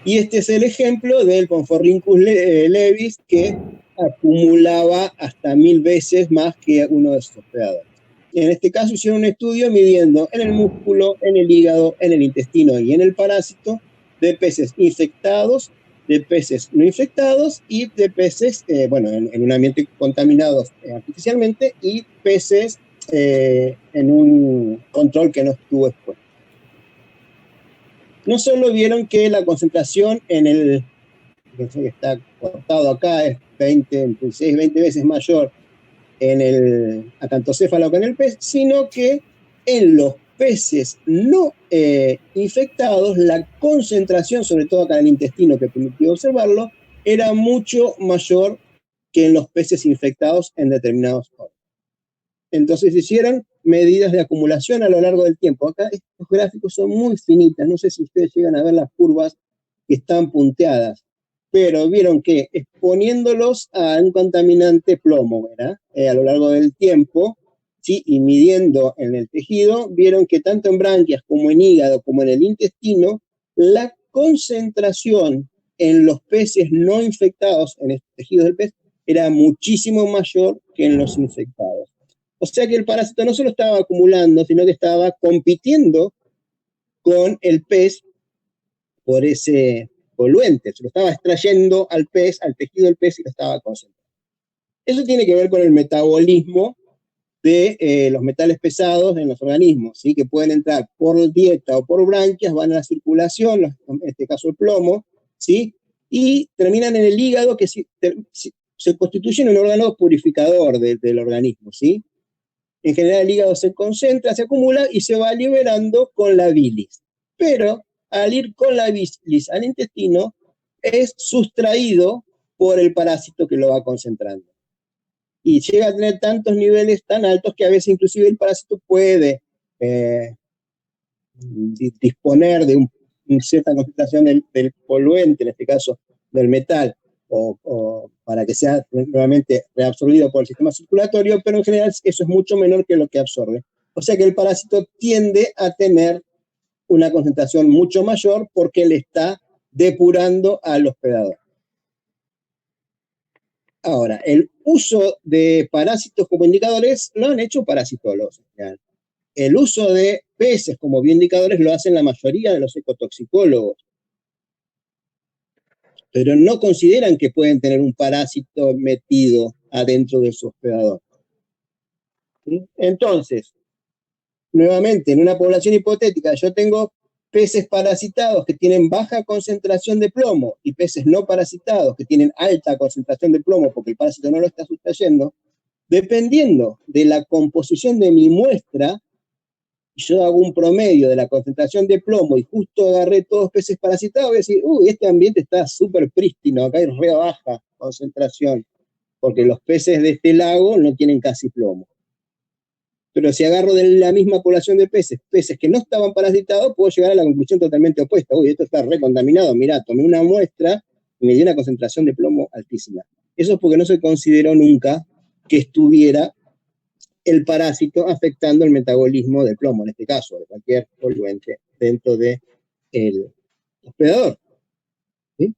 Y este es el ejemplo del Ponforhynchus levis, que acumulaba hasta 1000 veces más que uno de sus hospedadores. En este caso hicieron un estudio midiendo en el músculo, en el hígado, en el intestino y en el parásito de peces infectados, de peces no infectados y de peces, en un ambiente contaminado artificialmente, y peces en un control que no estuvo expuesto. No solo vieron que la concentración en el, que está cortado acá, es 20 veces mayor en el acantocéfalo que en el pez, sino que en los peces no infectados, la concentración, sobre todo acá en el intestino, que permitió observarlo, era mucho mayor que en los peces infectados en determinados órganos. Entonces hicieron medidas de acumulación a lo largo del tiempo. Acá estos gráficos son muy finitas, no sé si ustedes llegan a ver las curvas que están punteadas, pero vieron que exponiéndolos a un contaminante plomo, ¿verdad? A lo largo del tiempo, ¿sí? Y midiendo en el tejido, vieron que tanto en branquias como en hígado como en el intestino, la concentración en los peces no infectados, en el tejido del pez, era muchísimo mayor que en los infectados. O sea que el parásito no solo estaba acumulando, sino que estaba compitiendo con el pez por ese poluente. Se lo estaba extrayendo al pez, al tejido del pez, y lo estaba concentrando. Eso tiene que ver con el metabolismo de los metales pesados en los organismos, ¿sí? Que pueden entrar por dieta o por branquias, van a la circulación, en este caso el plomo, ¿sí? Y terminan en el hígado, que se constituye en un órgano purificador del organismo, ¿sí? En general el hígado se concentra, se acumula y se va liberando con la bilis. Pero al ir con la bilis al intestino, es sustraído por el parásito que lo va concentrando. Y llega a tener tantos niveles tan altos que a veces inclusive el parásito puede disponer de una cierta concentración del poluente, en este caso del metal, o para que sea nuevamente reabsorbido por el sistema circulatorio, pero en general eso es mucho menor que lo que absorbe. O sea que el parásito tiende a tener una concentración mucho mayor porque le está depurando al hospedador. Ahora, el uso de parásitos como indicadores lo han hecho parasitólogos. El uso de peces como bioindicadores lo hacen la mayoría de los ecotoxicólogos, pero no consideran que pueden tener un parásito metido adentro de su hospedador. ¿Sí? Entonces, nuevamente, en una población hipotética, yo tengo peces parasitados que tienen baja concentración de plomo y peces no parasitados que tienen alta concentración de plomo porque el parásito no lo está sustrayendo. Dependiendo de la composición de mi muestra, yo hago un promedio de la concentración de plomo y justo agarré todos peces parasitados, voy a decir, uy, este ambiente está súper prístino, acá hay re baja concentración, porque los peces de este lago no tienen casi plomo. Pero si agarro de la misma población de peces que no estaban parasitados, puedo llegar a la conclusión totalmente opuesta. Uy, esto está recontaminado, mirá, tomé una muestra y me dio una concentración de plomo altísima. Eso es porque no se consideró nunca que estuviera el parásito afectando el metabolismo del plomo, en este caso, de cualquier poluente dentro del hospedador. ¿Sí?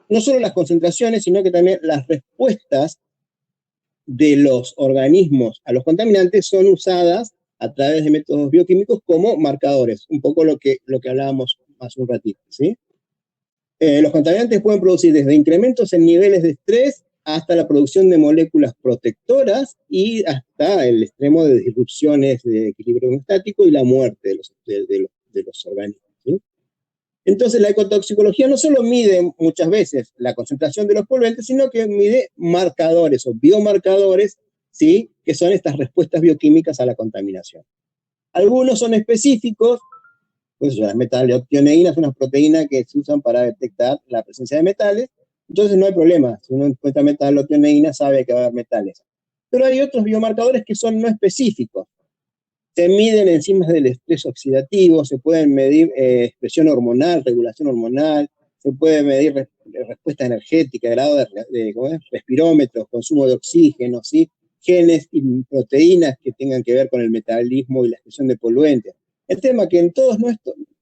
No solo las concentraciones, sino que también las respuestas de los organismos a los contaminantes son usadas a través de métodos bioquímicos como marcadores, un poco lo que hablábamos hace un ratito, ¿sí? Los contaminantes pueden producir desde incrementos en niveles de estrés hasta la producción de moléculas protectoras y hasta el extremo de disrupciones de equilibrio homeostático y la muerte de los organismos, ¿sí? Entonces la ecotoxicología no solo mide muchas veces la concentración de los poluentes, sino que mide marcadores o biomarcadores, ¿sí? Que son estas respuestas bioquímicas a la contaminación. Algunos son específicos, pues las metaloptioneínas son unas proteínas que se usan para detectar la presencia de metales, entonces no hay problema, si uno encuentra metaloptioneína sabe que va a haber metales. Pero hay otros biomarcadores que son no específicos. Se miden enzimas del estrés oxidativo, se pueden medir expresión hormonal, regulación hormonal, se puede medir respuesta energética, grado de respirómetros, consumo de oxígeno, ¿sí? Genes y proteínas que tengan que ver con el metabolismo y la expresión de poluentes. El tema es que en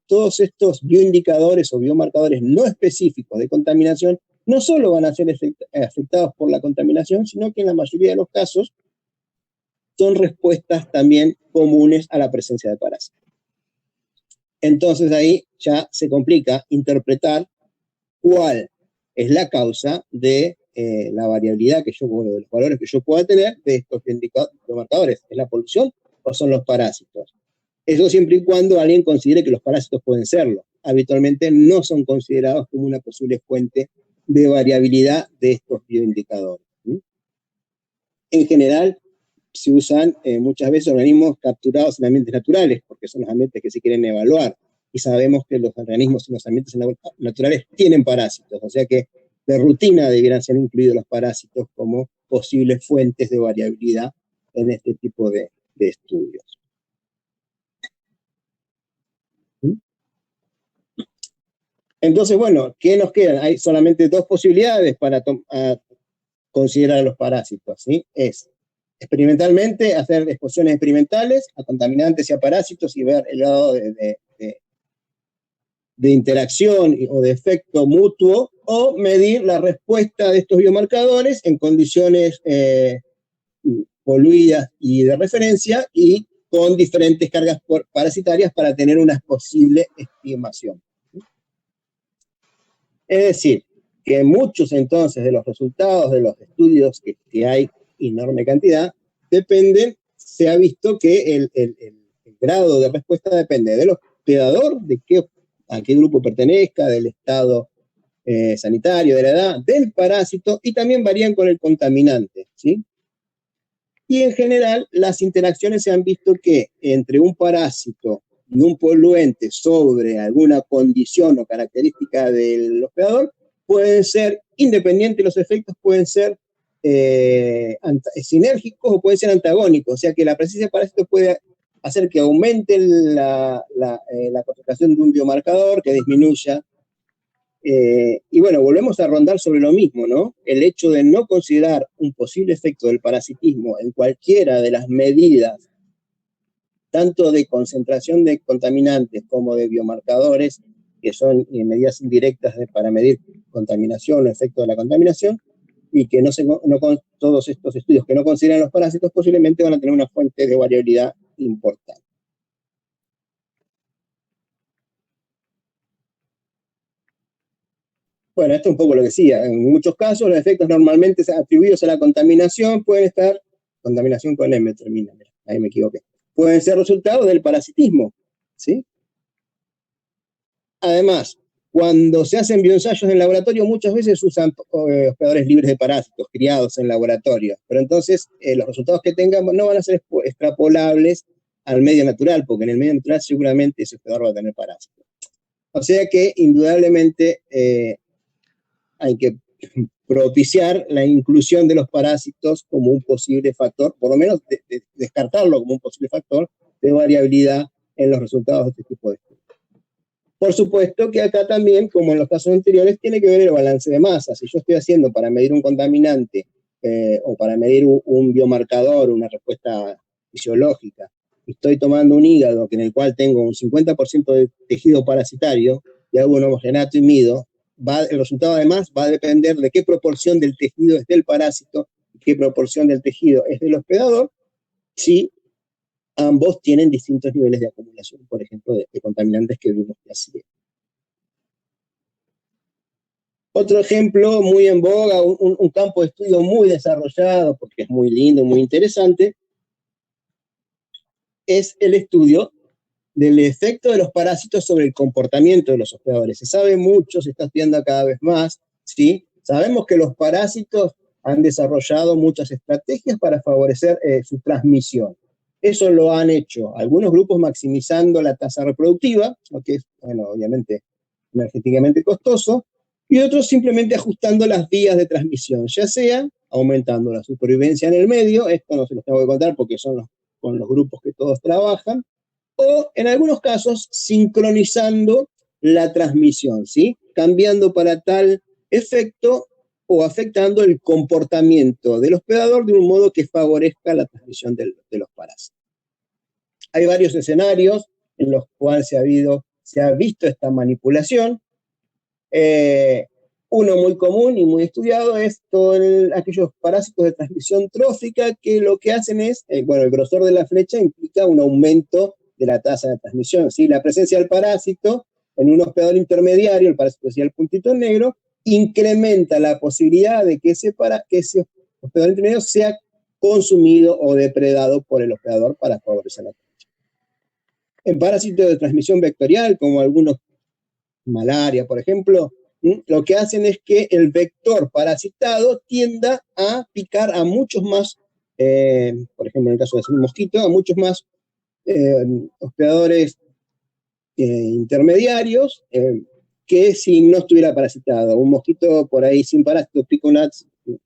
todos estos bioindicadores o biomarcadores no específicos de contaminación no solo van a ser afectados por la contaminación, sino que en la mayoría de los casos son respuestas también comunes a la presencia de parásitos. Entonces ahí ya se complica interpretar cuál es la causa de la variabilidad de los valores que yo pueda tener de estos biomarcadores. ¿Es la polución o son los parásitos? Eso siempre y cuando alguien considere que los parásitos pueden serlo. Habitualmente no son considerados como una posible fuente de variabilidad de estos bioindicadores, ¿sí? En general, se usan muchas veces organismos capturados en ambientes naturales, porque son los ambientes que se quieren evaluar, y sabemos que los organismos en los ambientes naturales tienen parásitos, o sea que de rutina debieran ser incluidos los parásitos como posibles fuentes de variabilidad en este tipo de estudios. Entonces, bueno, ¿qué nos quedan? Hay solamente dos posibilidades para considerar a los parásitos, ¿sí? Es experimentalmente hacer exposiciones experimentales a contaminantes y a parásitos y ver el grado de interacción o de efecto mutuo, o medir la respuesta de estos biomarcadores en condiciones poluidas y de referencia y con diferentes cargas parasitarias para tener una posible estimación. Es decir, que muchos entonces de los resultados de los estudios que hay enorme cantidad, se ha visto que el grado de respuesta depende del hospedador, a qué grupo pertenezca, del estado sanitario, de la edad, del parásito, y también varían con el contaminante, ¿sí? Y en general, las interacciones se han visto que entre un parásito y un poluente sobre alguna condición o característica del hospedador, pueden ser, independiente de los efectos, pueden ser sinérgicos o pueden ser antagónicos, o sea que la presencia de parásitos puede hacer que aumente la concentración de un biomarcador, que disminuya. Y bueno, volvemos a rondar sobre lo mismo, ¿no? El hecho de no considerar un posible efecto del parasitismo en cualquiera de las medidas, tanto de concentración de contaminantes como de biomarcadores, que son medidas indirectas para medir contaminación o efecto de la contaminación, y que todos estos estudios que no consideran los parásitos posiblemente van a tener una fuente de variabilidad importante. Bueno, esto es un poco lo que decía. En muchos casos, los efectos normalmente atribuidos a la contaminación pueden estar, contaminación con M termina, ahí me equivoqué, pueden ser resultado del parasitismo, ¿sí? Además, Cuando se hacen bioensayos en laboratorio, muchas veces usan hospedadores libres de parásitos, criados en laboratorio, pero entonces los resultados que tengamos no van a ser extrapolables al medio natural, porque en el medio natural seguramente ese hospedador va a tener parásitos. O sea que indudablemente hay que propiciar la inclusión de los parásitos como un posible factor, por lo menos descartarlo como un posible factor de variabilidad en los resultados de este tipo de estudios. Por supuesto que acá también, como en los casos anteriores, tiene que ver el balance de masa. Si yo estoy haciendo para medir un contaminante o para medir un biomarcador, una respuesta fisiológica, estoy tomando un hígado en el cual tengo un 50% de tejido parasitario y hago un homogenato y mido, el resultado además va a depender de qué proporción del tejido es del parásito y qué proporción del tejido es del hospedador, si ambos tienen distintos niveles de acumulación, por ejemplo, de contaminantes que vimos que así es. Otro ejemplo muy en boga, un campo de estudio muy desarrollado, porque es muy lindo, muy interesante, es el estudio del efecto de los parásitos sobre el comportamiento de los hospedadores. Se sabe mucho, se está estudiando cada vez más, ¿sí? Sabemos que los parásitos han desarrollado muchas estrategias para favorecer su transmisión. Eso lo han hecho algunos grupos maximizando la tasa reproductiva, lo que es, bueno, obviamente energéticamente costoso, y otros simplemente ajustando las vías de transmisión, ya sea aumentando la supervivencia en el medio, esto no se los tengo que contar porque son con los grupos que todos trabajan, o en algunos casos sincronizando la transmisión, ¿sí? Cambiando para tal efecto o afectando el comportamiento del hospedador de un modo que favorezca la transmisión de los parásitos. Hay varios escenarios en los cuales se ha visto esta manipulación. Uno muy común y muy estudiado es aquellos parásitos de transmisión trófica que lo que hacen es, el grosor de la flecha implica un aumento de la tasa de transmisión, ¿sí? La presencia del parásito en un hospedador intermediario, el parásito decía el puntito negro, incrementa la posibilidad de que ese hospedador intermedio sea consumido o depredado por el hospedador para favorecer la transmisión. En parásitos de transmisión vectorial, como algunos malaria, por ejemplo, lo que hacen es que el vector parasitado tienda a picar a muchos más, por ejemplo, en el caso de un mosquito, a muchos más hospedadores intermediarios que si no estuviera parasitado. Un mosquito por ahí sin parásito pica una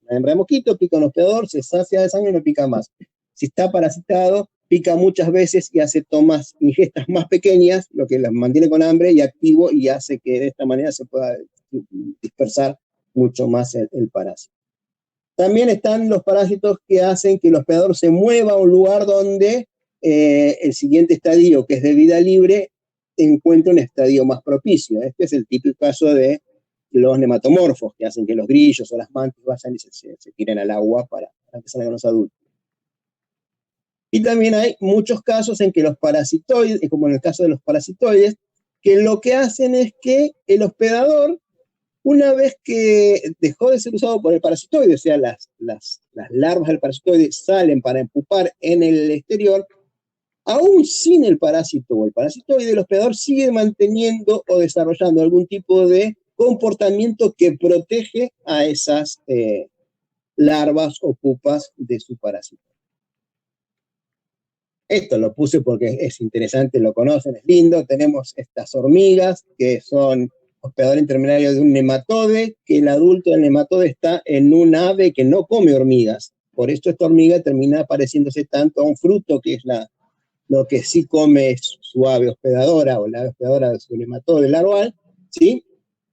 hembra de mosquito, pica un hospedador, se sacia de sangre y no pica más. Si está parasitado, pica muchas veces y hace ingestas más pequeñas, lo que las mantiene con hambre y activo y hace que de esta manera se pueda dispersar mucho más el parásito. También están los parásitos que hacen que el hospedador se mueva a un lugar donde el siguiente estadio, que es de vida libre, encuentre un estadio más propicio. Este es el típico caso de los nematomorfos, que hacen que los grillos o las mantis vayan y se tiren al agua para que salgan los adultos. Y también hay muchos casos en que los parasitoides, como en el caso de los parasitoides, que lo que hacen es que el hospedador, una vez que dejó de ser usado por el parasitoide, o sea, las larvas del parasitoide salen para empupar en el exterior, aún sin el parásito o el parasitoide, el hospedador sigue manteniendo o desarrollando algún tipo de comportamiento que protege a esas larvas o pupas de su parásito. Esto lo puse porque es interesante, lo conocen, es lindo. Tenemos estas hormigas que son hospedador intermediario de un nematode, que el adulto del nematode está en un ave que no come hormigas. Por esto esta hormiga termina pareciéndose tanto a un fruto, que es lo que sí come su ave hospedadora o la ave hospedadora de su nematode larval, ¿sí?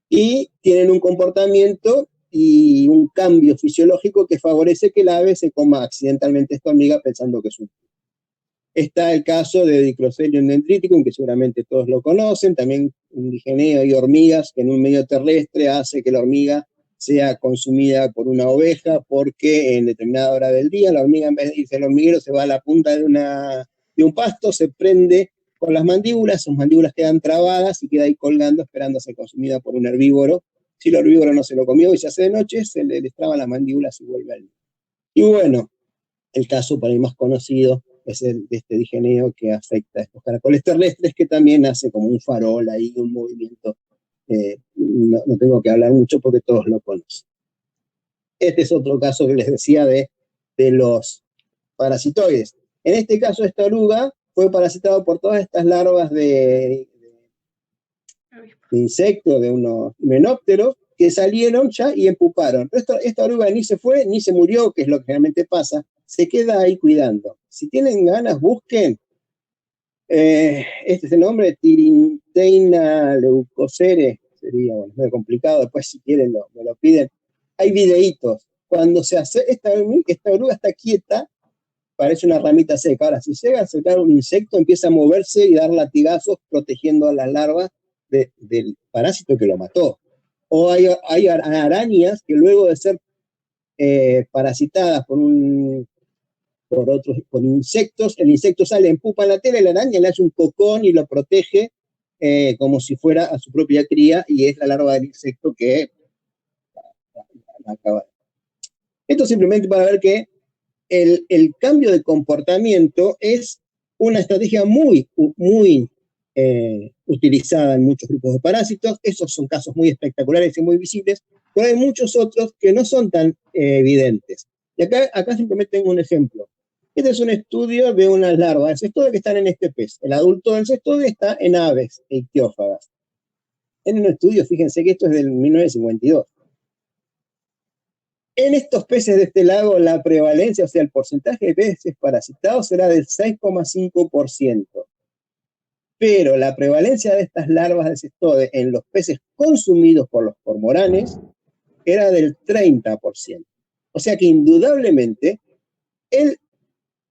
Y tienen un comportamiento y un cambio fisiológico que favorece que el ave se coma accidentalmente esta hormiga pensando que es un fruto. Está el caso de Dicrocelium dendriticum, que seguramente todos lo conocen, también un digeneo y hormigas que en un medio terrestre hace que la hormiga sea consumida por una oveja, porque en determinada hora del día la hormiga, en vez de irse al hormiguero, se va a la punta de un pasto, se prende con las mandíbulas, sus mandíbulas quedan trabadas y queda ahí colgando esperando a ser consumida por un herbívoro. Si el herbívoro no se lo comió y se hace de noche, se le destraba las mandíbulas y vuelve al... Y bueno, el caso para el más conocido es el de este digeneo que afecta a estos caracoles terrestres, que también hace como un farol ahí, un movimiento no tengo que hablar mucho porque todos lo conocen. Este es otro caso que les decía de los parasitoides. En este caso, esta oruga fue parasitada por todas estas larvas de insectos, de unos himenópteros, que salieron ya y empuparon. Pero esta oruga ni se fue, ni se murió, que es lo que realmente pasa, se queda ahí cuidando. Si tienen ganas, busquen, este es el nombre, Tirinteina leucocere, sería, bueno, es medio complicado, después si quieren me lo piden. Hay videitos, cuando se hace, esta oruga está quieta, parece una ramita seca. Ahora, si llega a acercar un insecto, empieza a moverse y dar latigazos protegiendo a las larvas del parásito que lo mató. O hay arañas que luego de ser parasitadas por insectos, el insecto sale en pupa en la tela y la araña le hace un cocón y lo protege como si fuera a su propia cría, y es la larva del insecto que la acaba. Esto simplemente para ver que el cambio de comportamiento es una estrategia muy utilizada en muchos grupos de parásitos. Esos son casos muy espectaculares y muy visibles, pero hay muchos otros que no son tan evidentes. Y acá simplemente tengo un ejemplo. Este es un estudio de unas larvas de cestode que están en este pez. El adulto del cestode está en aves e ictiófagas. En un estudio, fíjense que esto es del 1952. En estos peces de este lago, la prevalencia, o sea, el porcentaje de peces parasitados era del 6,5%. Pero la prevalencia de estas larvas de cestode en los peces consumidos por los cormoranes era del 30%. O sea que indudablemente el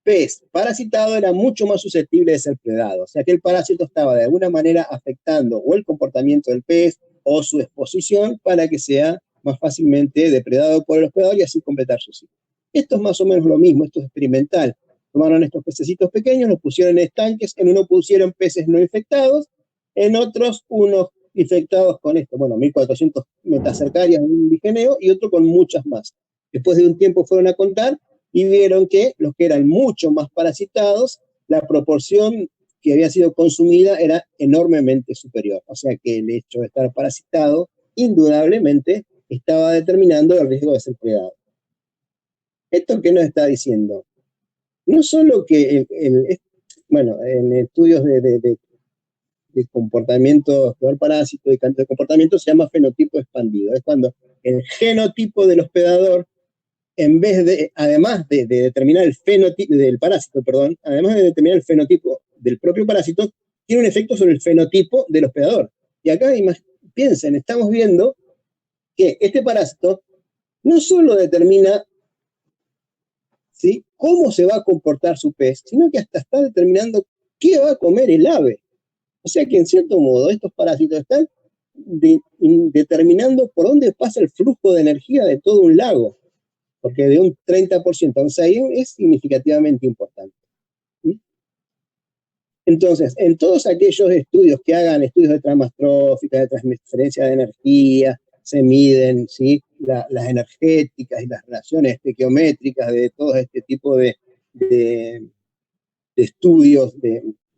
pez parasitado era mucho más susceptible de ser predado. O sea que el parásito estaba de alguna manera afectando o el comportamiento del pez o su exposición para que sea más fácilmente depredado por el hospedador y así completar su ciclo. Esto es más o menos lo mismo, esto es experimental. Tomaron estos pececitos pequeños, los pusieron en estanques, en uno pusieron peces no infectados, en otros unos infectados con 1400 metacercarias de un bigeneo y otro con muchas más. Después de un tiempo fueron a contar y vieron que los que eran mucho más parasitados, la proporción que había sido consumida era enormemente superior. O sea que el hecho de estar parasitado, indudablemente, estaba determinando el riesgo de ser predado. ¿Esto qué nos está diciendo? No solo que en estudios de comportamiento, peor parásito y cambio de comportamiento, se llama fenotipo expandido. Es cuando el genotipo del hospedador, en vez de, además de determinar el fenotipo del parásito, además de determinar el fenotipo del propio parásito, tiene un efecto sobre el fenotipo del hospedador. Y acá piensen, estamos viendo que este parásito no solo determina, ¿sí?, cómo se va a comportar su pez, sino que hasta está determinando qué va a comer el ave. O sea que en cierto modo estos parásitos están determinando por dónde pasa el flujo de energía de todo un lago, porque de un 30% a un 6% es significativamente importante. ¿Sí? Entonces, en todos aquellos estudios que hagan estudios de tramas tróficas, de transferencia de energía, se miden, ¿sí?, las energéticas y las relaciones estequiométricas de todo este tipo de estudios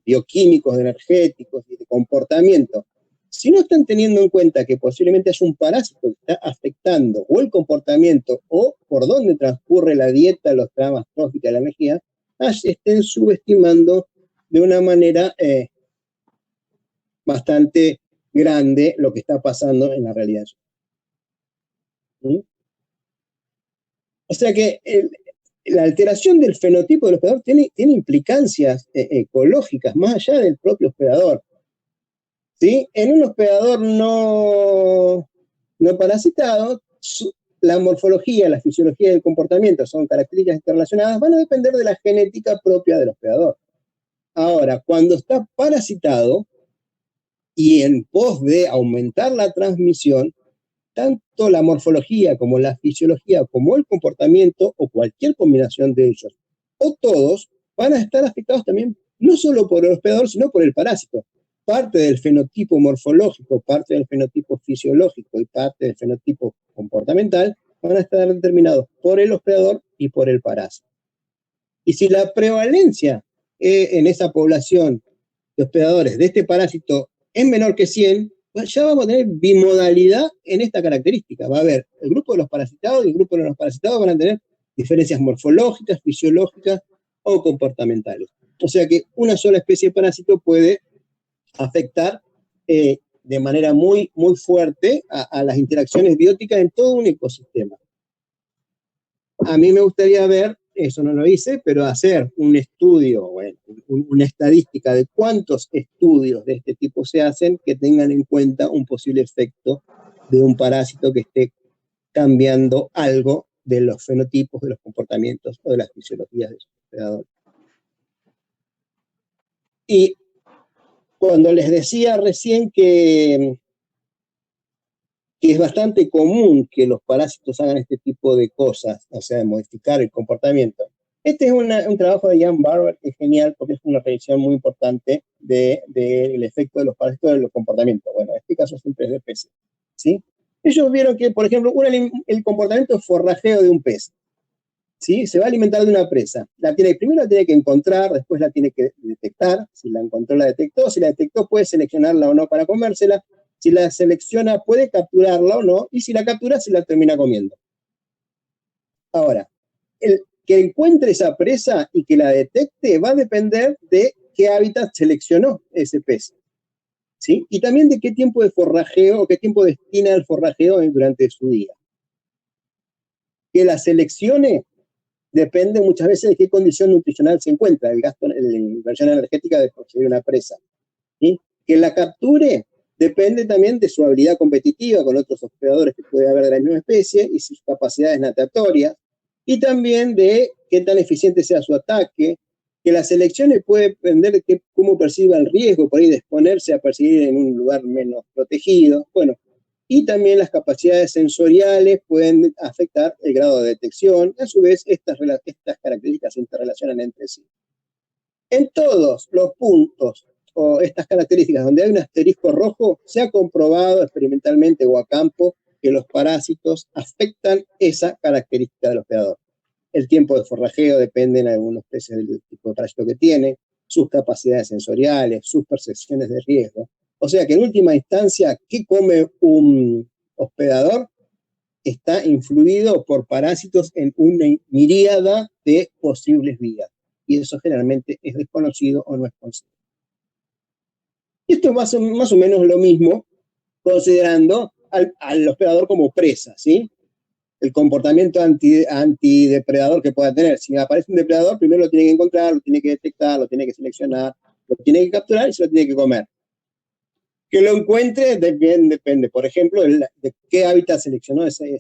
bioquímicos, energéticos y de comportamiento. Si no están teniendo en cuenta que posiblemente haya un parásito que está afectando o el comportamiento o por dónde transcurre la dieta, los tramas tróficas, la energía, estén subestimando de una manera bastante grande lo que está pasando en la realidad. ¿Sí? O sea que la alteración del fenotipo del hospedador tiene implicancias ecológicas más allá del propio hospedador. ¿Sí? En un hospedador no parasitado, la morfología, la fisiología y el comportamiento son características interrelacionadas, van a depender de la genética propia del hospedador. Ahora, cuando está parasitado y en pos de aumentar la transmisión, tanto la morfología como la fisiología como el comportamiento o cualquier combinación de ellos o todos van a estar afectados también no solo por el hospedador sino por el parásito. Parte del fenotipo morfológico, parte del fenotipo fisiológico y parte del fenotipo comportamental van a estar determinados por el hospedador y por el parásito. Y si la prevalencia en esa población de hospedadores de este parásito es menor que 100, ya vamos a tener bimodalidad en esta característica. Va a haber el grupo de los parasitados y el grupo de los parasitados van a tener diferencias morfológicas, fisiológicas o comportamentales. O sea que una sola especie de parásito puede afectar de manera muy, muy fuerte a las interacciones bióticas en todo un ecosistema. A mí me gustaría ver, eso no lo hice, pero hacer un estudio, bueno, una estadística de cuántos estudios de este tipo se hacen que tengan en cuenta un posible efecto de un parásito que esté cambiando algo de los fenotipos, de los comportamientos o de las fisiologías de sus predadores. Y cuando les decía recién que es bastante común que los parásitos hagan este tipo de cosas, o sea, de modificar el comportamiento. Este es un trabajo de Jan Barber que es genial porque es una revisión muy importante del efecto de los parásitos en los comportamientos. Bueno, en este caso siempre es de peces, ¿sí? Ellos vieron que, por ejemplo, el comportamiento de forrajeo de un pez, ¿sí? Se va a alimentar de una presa. Primero la tiene que encontrar, después la tiene que detectar. Si la encontró, la detectó. Si la detectó, puede seleccionarla o no para comérsela. Si la selecciona, puede capturarla o no, y si la captura, se la termina comiendo. Ahora, el que encuentre esa presa y que la detecte va a depender de qué hábitat seleccionó ese pez, ¿sí? Y también de qué tiempo de forrajeo o qué tiempo destina al forrajeo durante su día. Que la seleccione depende muchas veces de qué condición nutricional se encuentra, la inversión energética de conseguir una presa, ¿sí? Que la capture depende también de su habilidad competitiva con otros hospedadores que puede haber de la misma especie y sus capacidades natatorias, y también de qué tan eficiente sea su ataque, que las selecciones puede depender de cómo perciba el riesgo, por ahí de exponerse a perseguir en un lugar menos protegido, bueno, y también las capacidades sensoriales pueden afectar el grado de detección, a su vez estas características se interrelacionan entre sí. En todos los puntos o estas características donde hay un asterisco rojo, se ha comprobado experimentalmente o a campo que los parásitos afectan esa característica del hospedador. El tiempo de forrajeo depende en algunos peces del tipo de parásito que tiene, sus capacidades sensoriales, sus percepciones de riesgo. O sea que en última instancia, ¿qué come un hospedador? Está influido por parásitos en una miríada de posibles vías. Y eso generalmente es desconocido o no es conocido. Esto es más o menos lo mismo considerando al hospedador como presa, ¿sí? El comportamiento antidepredador que pueda tener. Si aparece un depredador, primero lo tiene que encontrar, lo tiene que detectar, lo tiene que seleccionar, lo tiene que capturar y se lo tiene que comer. Que lo encuentre depende, por ejemplo, de qué hábitat seleccionó ese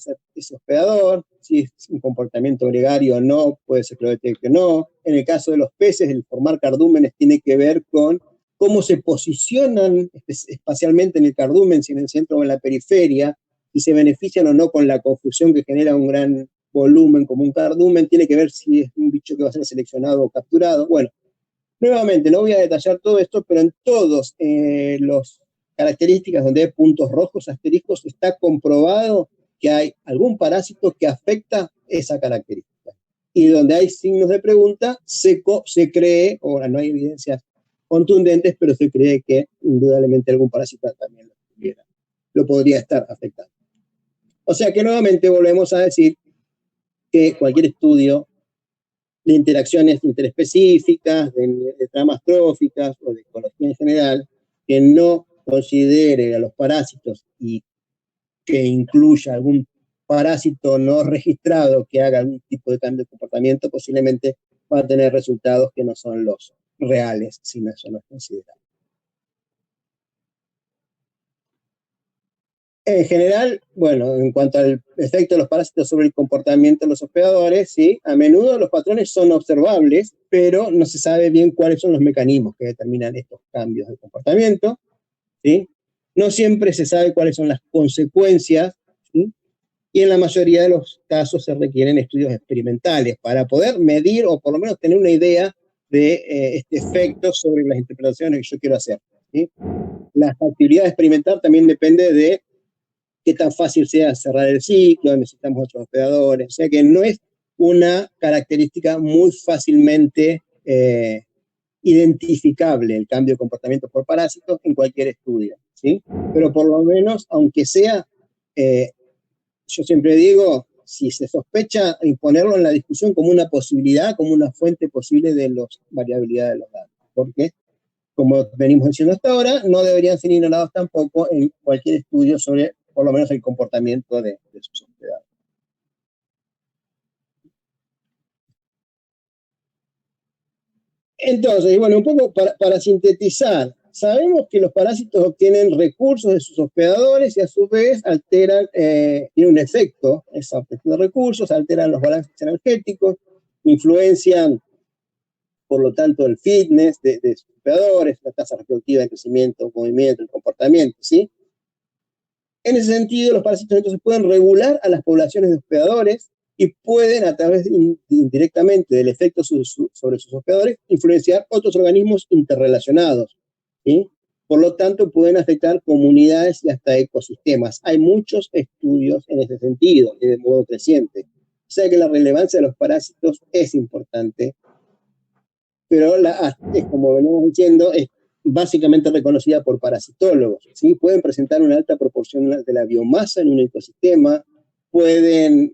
hospedador, si es un comportamiento gregario o no, puede ser que lo detecte o no. En el caso de los peces, el formar cardúmenes tiene que ver con cómo se posicionan espacialmente en el cardumen, si en el centro o en la periferia, si se benefician o no con la confusión que genera un gran volumen como un cardumen, tiene que ver si es un bicho que va a ser seleccionado o capturado. Bueno, nuevamente, no voy a detallar todo esto, pero en todos los características donde hay puntos rojos, asteriscos, está comprobado que hay algún parásito que afecta esa característica. Y donde hay signos de pregunta, se cree, ahora no hay evidencias contundentes, pero se cree que indudablemente algún parásito también lo podría estar afectando. O sea que nuevamente volvemos a decir que cualquier estudio de interacciones interespecíficas, de tramas tróficas o de ecología en general, que no considere a los parásitos y que incluya algún parásito no registrado que haga algún tipo de cambio de comportamiento, posiblemente va a tener resultados que no son los reales, si eso no es considerado. En general, bueno, en cuanto al efecto de los parásitos sobre el comportamiento de los hospedadores, ¿sí? A menudo los patrones son observables, pero no se sabe bien cuáles son los mecanismos que determinan estos cambios de comportamiento, ¿sí? No siempre se sabe cuáles son las consecuencias, ¿sí? Y en la mayoría de los casos se requieren estudios experimentales para poder medir o por lo menos tener una idea de este efecto sobre las interpretaciones que yo quiero hacer, ¿sí? La factibilidad de experimentar también depende de qué tan fácil sea cerrar el ciclo, necesitamos otros hospedadores, o sea que no es una característica muy fácilmente identificable el cambio de comportamiento por parásitos en cualquier estudio, ¿sí? Pero por lo menos, aunque sea, yo siempre digo, si se sospecha, ponerlo en la discusión como una posibilidad, como una fuente posible de la variabilidad de los datos. Porque, como venimos diciendo hasta ahora, no deberían ser ignorados tampoco en cualquier estudio sobre, por lo menos, el comportamiento de sus hospedadores. Entonces, bueno, un poco para sintetizar, sabemos que los parásitos obtienen recursos de sus hospedadores y a su vez alteran, tiene un efecto, esa obtención de recursos, alteran los balances energéticos, influencian, por lo tanto, el fitness de sus hospedadores, la tasa reproductiva de crecimiento, movimiento, el comportamiento, ¿sí? En ese sentido, los parásitos entonces pueden regular a las poblaciones de hospedadores y pueden, a través indirectamente del efecto sobre sus hospedadores, influenciar otros organismos interrelacionados, ¿sí? Por lo tanto, pueden afectar comunidades y hasta ecosistemas. Hay muchos estudios en ese sentido, y de modo creciente. O sea que la relevancia de los parásitos es importante, pero como venimos diciendo, es básicamente reconocida por parasitólogos, ¿sí? Pueden presentar una alta proporción de la biomasa en un ecosistema, pueden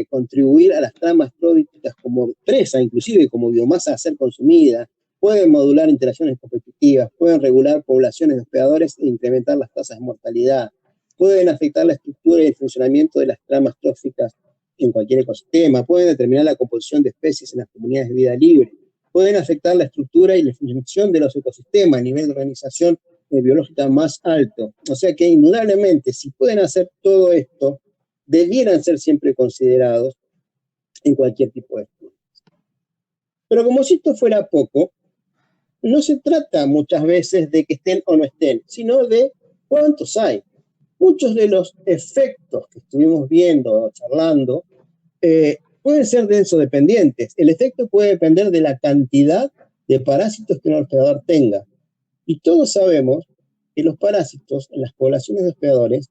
contribuir a las tramas tróficas como presa, inclusive como biomasa a ser consumida, pueden modular interacciones competitivas, pueden regular poblaciones de hospedadores e incrementar las tasas de mortalidad, pueden afectar la estructura y el funcionamiento de las tramas tróficas en cualquier ecosistema, pueden determinar la composición de especies en las comunidades de vida libre, pueden afectar la estructura y la función de los ecosistemas a nivel de organización biológica más alto. O sea que indudablemente, si pueden hacer todo esto, debieran ser siempre considerados en cualquier tipo de estudio. Pero como si esto fuera poco, no se trata muchas veces de que estén o no estén, sino de cuántos hay. Muchos de los efectos que estuvimos viendo o charlando pueden ser densodependientes. El efecto puede depender de la cantidad de parásitos que un hospedador tenga. Y todos sabemos que los parásitos en las poblaciones de hospedadores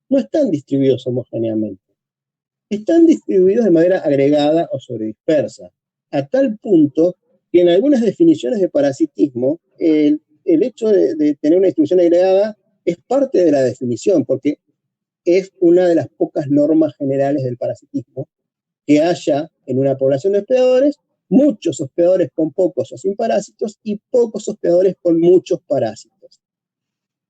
no están distribuidos homogéneamente. Están distribuidos de manera agregada o sobredispersa, a tal punto que en algunas definiciones de parasitismo, el hecho de tener una distribución agregada es parte de la definición, porque es una de las pocas normas generales del parasitismo, que haya en una población de hospedadores muchos hospedadores con pocos o sin parásitos y pocos hospedadores con muchos parásitos.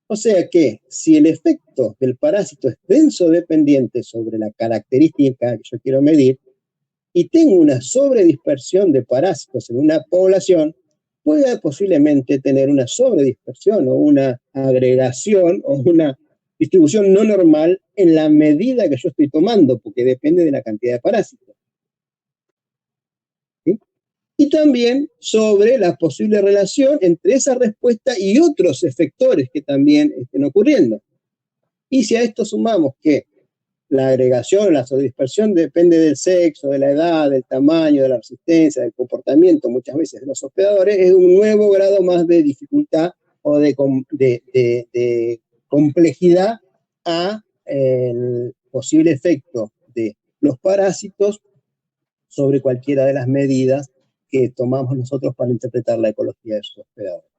O sea que si el efecto del parásito es densodependiente sobre la característica que yo quiero medir y tengo una sobredispersión de parásitos en una población, puede posiblemente tener una sobredispersión o una agregación o una distribución no normal en la medida que yo estoy tomando, porque depende de la cantidad de parásitos. ¿Sí? Y también sobre la posible relación entre esa respuesta y otros efectores que también estén ocurriendo. Y si a esto sumamos que la agregación, la sobredispersión depende del sexo, de la edad, del tamaño, de la resistencia, del comportamiento, muchas veces de los hospedadores, es un nuevo grado más de dificultad o de complejidad a el posible efecto de los parásitos sobre cualquiera de las medidas que tomamos nosotros para interpretar la ecología de sus hospedadores.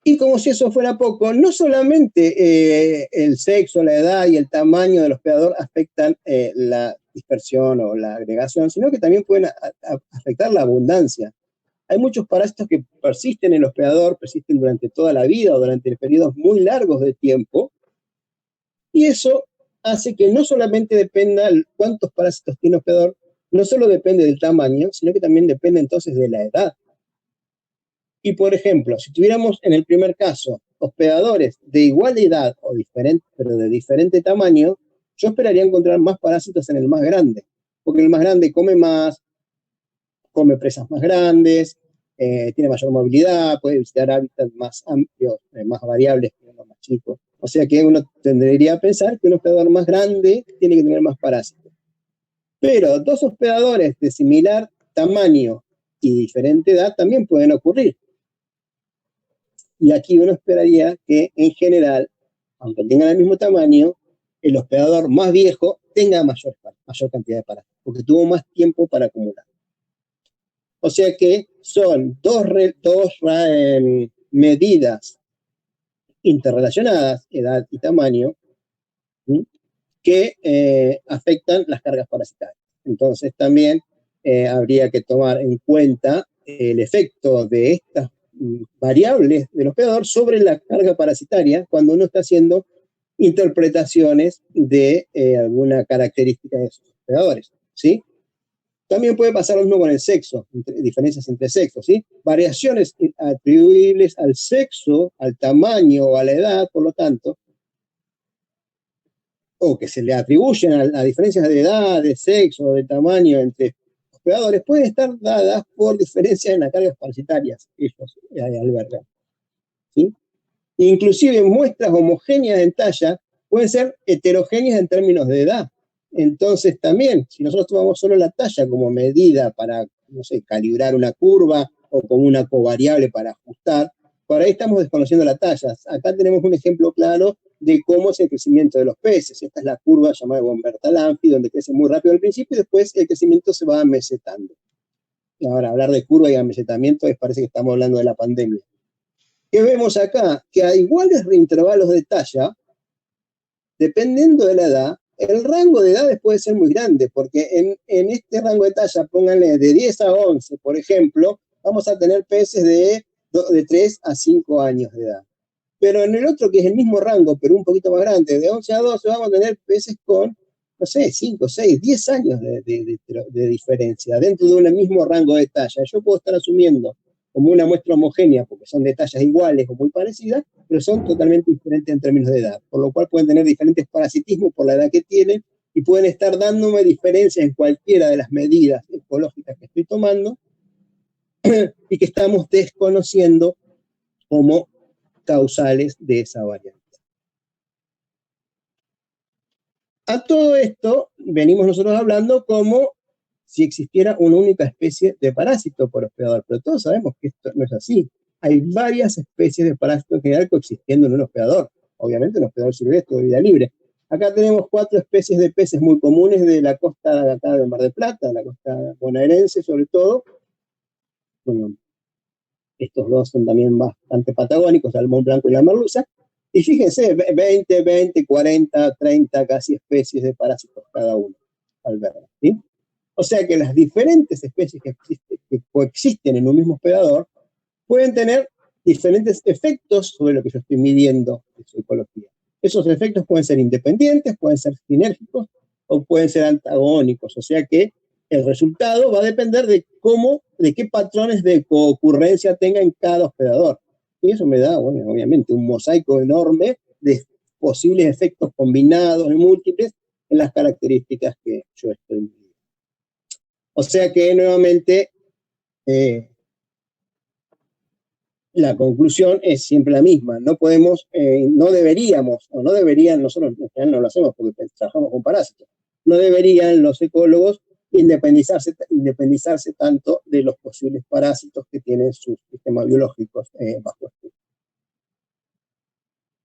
Y como si eso fuera poco, no solamente el sexo, la edad y el tamaño del hospedador afectan la dispersión o la agregación, sino que también pueden afectar la abundancia. Hay muchos parásitos que persisten en el hospedador, persisten durante toda la vida o durante periodos muy largos de tiempo, y eso hace que no solamente dependa cuántos parásitos tiene el hospedador, no solo depende del tamaño, sino que también depende entonces de la edad. Y por ejemplo, si tuviéramos en el primer caso hospedadores de igual edad o diferente, pero de diferente tamaño, yo esperaría encontrar más parásitos en el más grande, porque el más grande come más, come presas más grandes, tiene mayor movilidad, puede visitar hábitats más amplios, más variables que los más chicos. O sea que uno tendría a pensar que un hospedador más grande tiene que tener más parásitos. Pero dos hospedadores de similar tamaño y diferente edad también pueden ocurrir. Y aquí uno esperaría que, en general, aunque tengan el mismo tamaño, el hospedador más viejo tenga mayor cantidad de parásitos, porque tuvo más tiempo para acumular. O sea que son dos medidas interrelacionadas, edad y tamaño, ¿sí?, que afectan las cargas parasitarias. Entonces también habría que tomar en cuenta el efecto de estas variables del hospedador sobre la carga parasitaria cuando uno está haciendo interpretaciones de alguna característica de sus hospedadores, ¿sí? También puede pasar lo mismo con el sexo, diferencias entre sexos, ¿sí? Variaciones atribuibles al sexo, al tamaño o a la edad, por lo tanto, o que se le atribuyen a diferencias de edad, de sexo, de tamaño entre hospedadores, pueden estar dadas por diferencias en las cargas parasitarias que ellos albergan, ¿sí? Inclusive muestras homogéneas en talla pueden ser heterogéneas en términos de edad. Entonces también, si nosotros tomamos solo la talla como medida para, no sé, calibrar una curva o como una covariable para ajustar, por ahí estamos desconociendo la talla. Acá tenemos un ejemplo claro de cómo es el crecimiento de los peces. Esta es la curva llamada Gombertalanffy, donde crece muy rápido al principio y después el crecimiento se va amesetando. Y ahora, hablar de curva y amesetamiento parece que estamos hablando de la pandemia. ¿Qué vemos acá? Que a iguales intervalos de talla, dependiendo de la edad, el rango de edades puede ser muy grande, porque en este rango de talla, pónganle de 10 a 11, por ejemplo, vamos a tener peces de 3 a 5 años de edad. Pero en el otro, que es el mismo rango, pero un poquito más grande, de 11 a 12, vamos a tener peces con, no sé, 5, 6, 10 años de diferencia, dentro de un mismo rango de talla. Yo puedo estar asumiendo como una muestra homogénea, porque son de tallas iguales o muy parecidas, pero son totalmente diferentes en términos de edad, por lo cual pueden tener diferentes parasitismos por la edad que tienen, y pueden estar dándome diferencias en cualquiera de las medidas ecológicas que estoy tomando, y que estamos desconociendo como causales de esa variante. A todo esto venimos nosotros hablando como si existiera una única especie de parásito por hospedador, pero todos sabemos que esto no es así. Hay varias especies de parásitos en general coexistiendo en un hospedador, obviamente un hospedador silvestre de vida libre. Acá tenemos 4 especies de peces muy comunes de la costa de acá del Mar del Plata, la costa bonaerense sobre todo. Bueno, estos dos son también bastante patagónicos, el salmón blanco y la merluza. Y fíjense, 20, 40, 30 casi especies de parásitos cada uno albergan, ¿sí? O sea que las diferentes especies que coexisten en un mismo hospedador pueden tener diferentes efectos sobre lo que yo estoy midiendo en su ecología. Esos efectos pueden ser independientes, pueden ser sinérgicos o pueden ser antagónicos. O sea que el resultado va a depender de qué patrones de coocurrencia tenga en cada hospedador. Y eso me da, bueno, obviamente, un mosaico enorme de posibles efectos combinados y múltiples en las características que yo estoy midiendo. O sea que, nuevamente, la conclusión es siempre la misma. No podemos, no deberíamos, o no deberían, nosotros en general no lo hacemos porque trabajamos con parásitos, no deberían los ecólogos independizarse tanto de los posibles parásitos que tienen sus sistemas biológicos bajo estudio.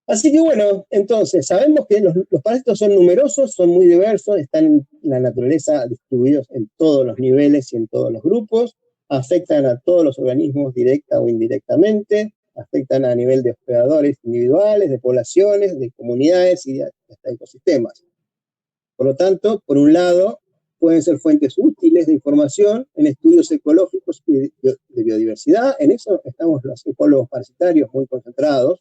Así que bueno, entonces sabemos que los parásitos son numerosos, son muy diversos, están en la naturaleza distribuidos en todos los niveles y en todos los grupos, afectan a todos los organismos directa o indirectamente, afectan a nivel de hospedadores individuales, de poblaciones, de comunidades y hasta ecosistemas. Por lo tanto, por un lado, pueden ser fuentes útiles de información en estudios ecológicos y de biodiversidad. En eso estamos los ecólogos parasitarios muy concentrados.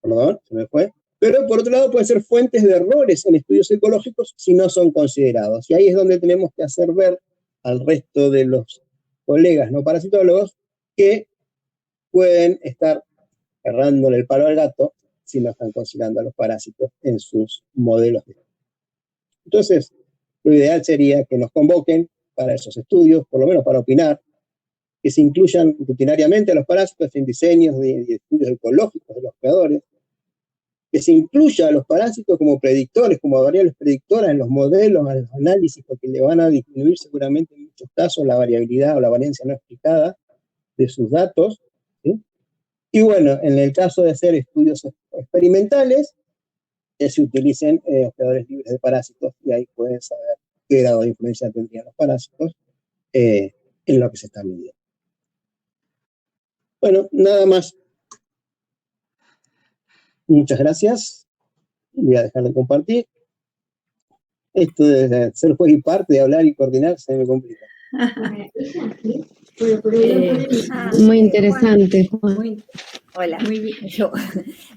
Perdón, se me fue. Pero por otro lado pueden ser fuentes de errores en estudios ecológicos si no son considerados. Y ahí es donde tenemos que hacer ver al resto de los colegas no parasitólogos que pueden estar errándole el palo al gato si no están considerando a los parásitos en sus modelos de estudio. Entonces, lo ideal sería que nos convoquen para esos estudios, por lo menos para opinar, que se incluyan rutinariamente a los parásitos en diseños de estudios ecológicos de los hospedadores, que se incluya a los parásitos como predictores, como variables predictoras en los modelos, en los análisis, porque le van a disminuir seguramente en muchos casos la variabilidad o la variancia no explicada de sus datos, ¿sí? Y bueno, en el caso de hacer estudios experimentales, que se utilicen hospedadores libres de parásitos, y ahí pueden saber qué grado de influencia tendrían los parásitos en lo que se está midiendo. Bueno, nada más. Muchas gracias. Voy a dejar de compartir. Esto de ser juez y parte, de hablar y coordinar, se me complica. Muy interesante, Juan. Hola. Muy bien.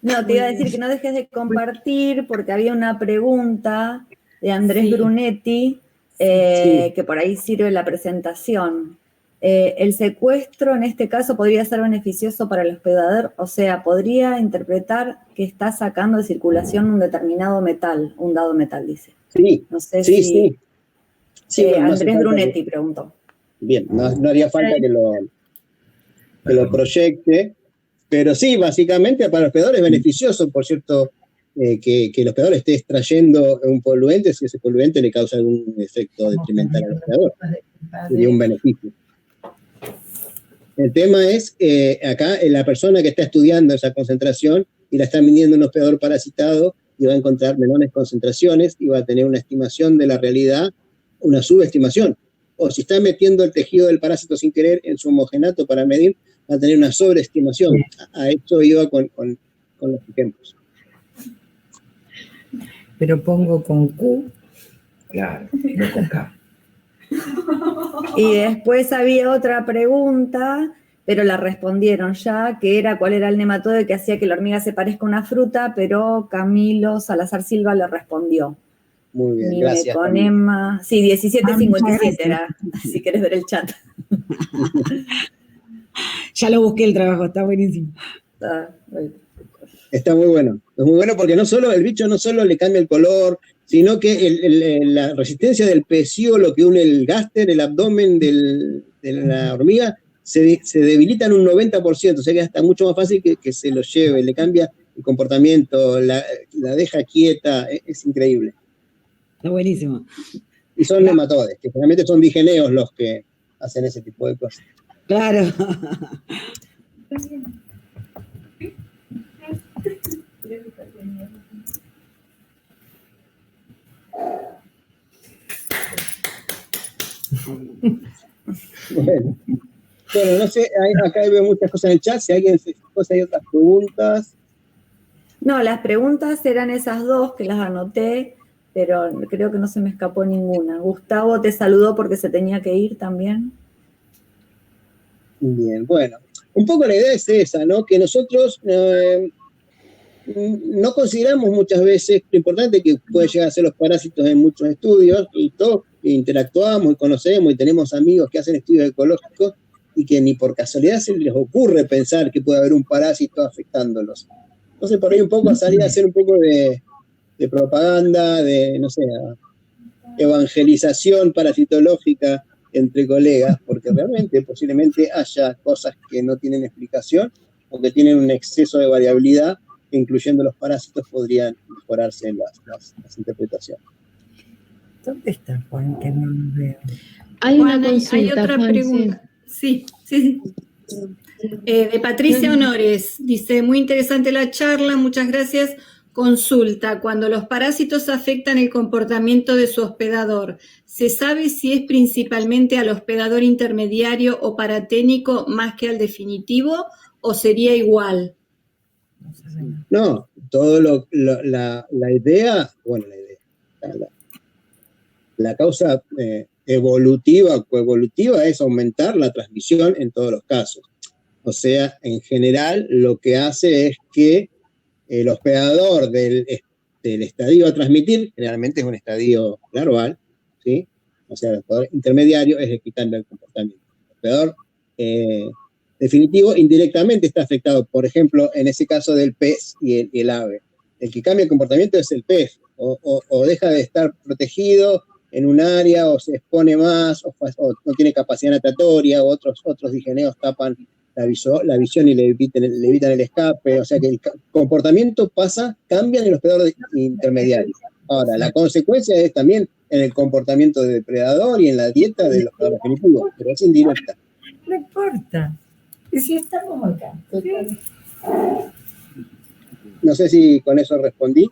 No, te iba a decir que no dejes de compartir porque había una pregunta de Andrés Brunetti que por ahí sirve la presentación. El secuestro en este caso podría ser beneficioso para el hospedador, o sea, podría interpretar que está sacando de circulación un determinado metal, un dado metal, dice. Sí, no sé sí, si, sí. Bueno, Andrés Brunetti preguntó. Bien, no haría falta que lo proyecte, pero sí, básicamente para el hospedador es beneficioso, por cierto, que el hospedador esté extrayendo un poluente, si ese poluente le causa algún efecto detrimental al hospedador. Sería un beneficio. El tema es, acá la persona que está estudiando esa concentración y la está midiendo un hospedador parasitado y va a encontrar menores concentraciones y va a tener una estimación de la realidad, una subestimación. O si está metiendo el tejido del parásito sin querer en su homogenato para medir, va a tener una sobreestimación. A esto iba con los ejemplos. Pero pongo con Q, claro, no con K. Y después había otra pregunta, pero la respondieron ya, que era cuál era el nematoide que hacía que la hormiga se parezca a una fruta, pero Camilo Salazar Silva le respondió. Muy bien, gracias. Mimeconema, sí, 1757 era, si querés ver el chat. Ya lo busqué el trabajo, está buenísimo. Está muy bueno. Es muy bueno porque el bicho no solo le cambia el color, sino que la resistencia del pecíolo que une el gáster, el abdomen de la hormiga, se debilita en un 90%, o sea que está mucho más fácil que se lo lleve, le cambia el comportamiento, la deja quieta, es increíble. Está buenísimo. Y son nematodes, que generalmente son digeneos los que hacen ese tipo de cosas. Claro. Bueno, no sé, acá veo muchas cosas en el chat, si alguien se fijó, si hay otras preguntas. No, las preguntas eran esas dos que las anoté, pero creo que no se me escapó ninguna. Gustavo te saludó porque se tenía que ir también. Bien, bueno, un poco la idea es esa, ¿no? Que nosotros no consideramos muchas veces lo importante que pueden llegar a ser los parásitos en muchos estudios, y todos interactuamos y conocemos y tenemos amigos que hacen estudios ecológicos y que ni por casualidad se les ocurre pensar que puede haber un parásito afectándolos. Entonces, por ahí un poco salir a hacer un poco de propaganda, de, no sé, evangelización parasitológica entre colegas, porque realmente posiblemente haya cosas que no tienen explicación o que tienen un exceso de variabilidad, que incluyendo los parásitos podrían mejorarse las interpretaciones. ¿Dónde está Juan? Que no lo veo. Hay Juan, una consulta, hay otra Juan, pregunta. Sí. De Patricia Honores, dice, muy interesante la charla, muchas gracias. Consulta, cuando los parásitos afectan el comportamiento de su hospedador, ¿se sabe si es principalmente al hospedador intermediario o paraténico más que al definitivo o sería igual? No, la idea, bueno, la causa evolutiva o coevolutiva es aumentar la transmisión en todos los casos. O sea, en general lo que hace es que el hospedador del estadio a transmitir, generalmente es un estadio larval, ¿sí? O sea, el hospedador intermediario es el que cambia el comportamiento. El hospedador definitivo indirectamente está afectado, por ejemplo, en ese caso del pez y el ave. El que cambia el comportamiento es el pez, o deja de estar protegido en un área, o se expone más, o no tiene capacidad natatoria, o otros digeneos tapan la visión y le evitan el escape. O sea que el comportamiento cambia en el hospedador intermediario. Ahora, la consecuencia es también en el comportamiento del depredador y en la dieta del hospedador definitivo, pero es indirecta. No importa. ¿Y si estamos acá? No sé si con eso respondí.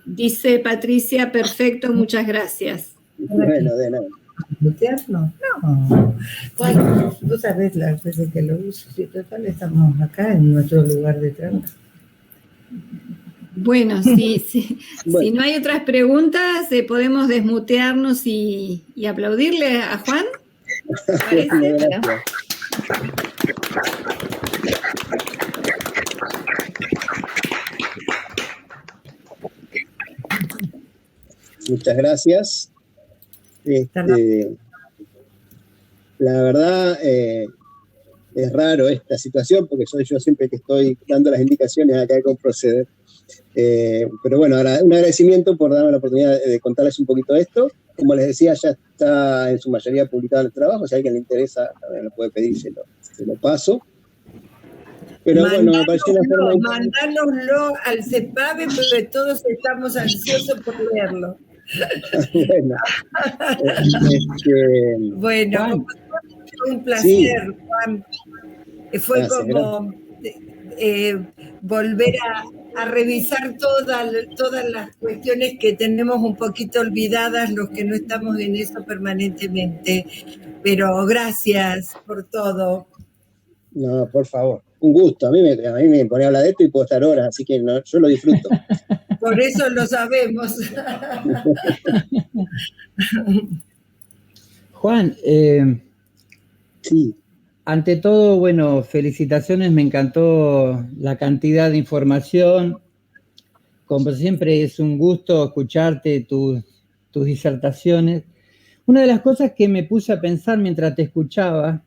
Dice Patricia, perfecto, muchas gracias. Bueno, de nada. ¿Mutearlo? No. Bueno, vos sabés las veces que lo uso, si total estamos acá en nuestro lugar de trabajo. Bueno, si no hay otras preguntas, podemos desmutearnos y aplaudirle a Juan. ¿Parece? Muchas gracias. La verdad, es raro esta situación porque soy yo siempre que estoy dando las indicaciones acá de cómo proceder. Pero bueno, ahora un agradecimiento por darme la oportunidad de contarles un poquito de esto. Como les decía, ya está en su mayoría publicado el trabajo. Si a alguien le interesa, también lo puede pedir, se lo paso. Pero bueno, me pareció una forma... Mandárnoslo al CEPAVE porque todos estamos ansiosos por leerlo. Bueno, bueno, Juan, fue un placer, sí. Juan. Fue Gracias, como volver a revisar todas las cuestiones que tenemos un poquito olvidadas los que no estamos en eso permanentemente. Pero gracias por todo. No, por favor, un gusto. A mí me pone a hablar de esto y puedo estar horas, así que no, yo lo disfruto. Por eso lo sabemos. Juan, sí. Ante todo, bueno, felicitaciones, me encantó la cantidad de información. Como siempre es un gusto escucharte tus disertaciones. Una de las cosas que me puse a pensar mientras te escuchaba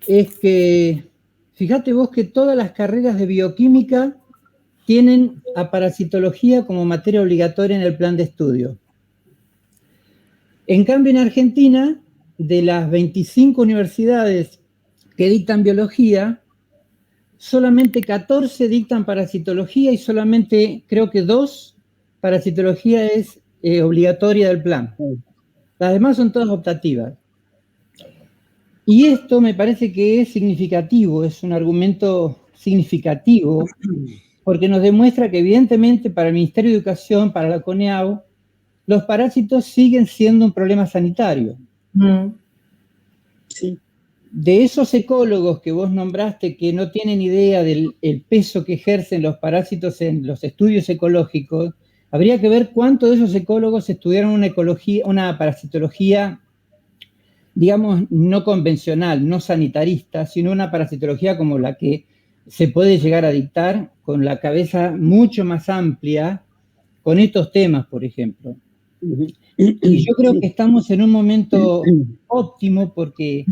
es que, fíjate vos que todas las carreras de bioquímica tienen a parasitología como materia obligatoria en el plan de estudio. En cambio, en Argentina, de las 25 universidades que dictan biología, solamente 14 dictan parasitología y solamente creo que 2 parasitología es obligatoria del plan. Las demás son todas optativas. Y esto me parece que es significativo, es un argumento significativo, porque nos demuestra que evidentemente para el Ministerio de Educación, para la CONEAU, los parásitos siguen siendo un problema sanitario. Sí. De esos ecólogos que vos nombraste que no tienen idea del peso que ejercen los parásitos en los estudios ecológicos, habría que ver cuántos de esos ecólogos estudiaron una parasitología, digamos, no convencional, no sanitarista, sino una parasitología como la que se puede llegar a dictar con la cabeza mucho más amplia con estos temas, por ejemplo. Y yo creo que estamos en un momento óptimo porque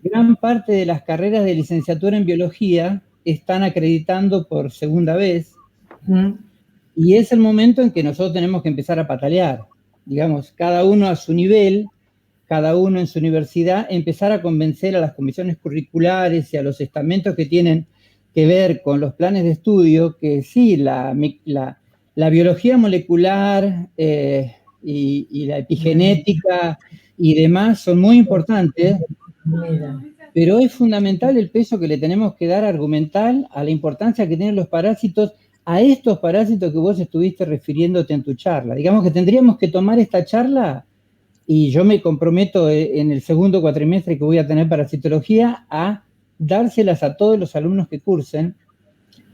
gran parte de las carreras de licenciatura en biología están acreditando por segunda vez y es el momento en que nosotros tenemos que empezar a patalear, digamos, cada uno a su nivel, cada uno en su universidad, empezar a convencer a las comisiones curriculares y a los estamentos que tienen que ver con los planes de estudio que sí, la biología molecular y la epigenética y demás son muy importantes, pero es fundamental el peso que le tenemos que dar argumental a la importancia que tienen los parásitos, a estos parásitos que vos estuviste refiriéndote en tu charla. Digamos que tendríamos que tomar esta charla, y yo me comprometo en el segundo cuatrimestre que voy a tener parasitología a dárselas a todos los alumnos que cursen,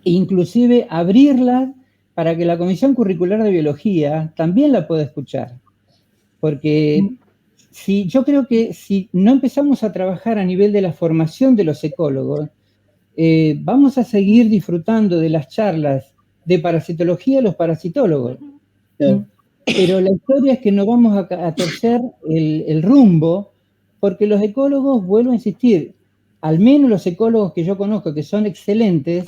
e inclusive abrirlas para que la Comisión Curricular de Biología también la pueda escuchar. Porque yo creo que si no empezamos a trabajar a nivel de la formación de los ecólogos, vamos a seguir disfrutando de las charlas de parasitología de los parasitólogos. Pero la historia es que no vamos a torcer el rumbo, porque los ecólogos, vuelvo a insistir, al menos los ecólogos que yo conozco, que son excelentes,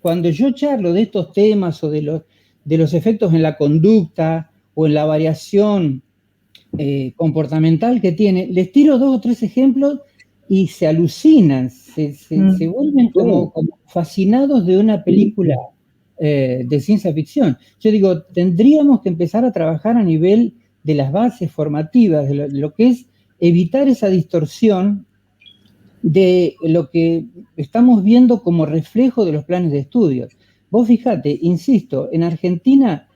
cuando yo charlo de estos temas o de los efectos en la conducta o en la variación comportamental que tiene, les tiro 2 o 3 ejemplos y se alucinan, se vuelven como fascinados de una película de ciencia ficción. Yo digo, tendríamos que empezar a trabajar a nivel de las bases formativas, de lo que es evitar esa distorsión de lo que estamos viendo como reflejo de los planes de estudio. Vos fijate, insisto, en Argentina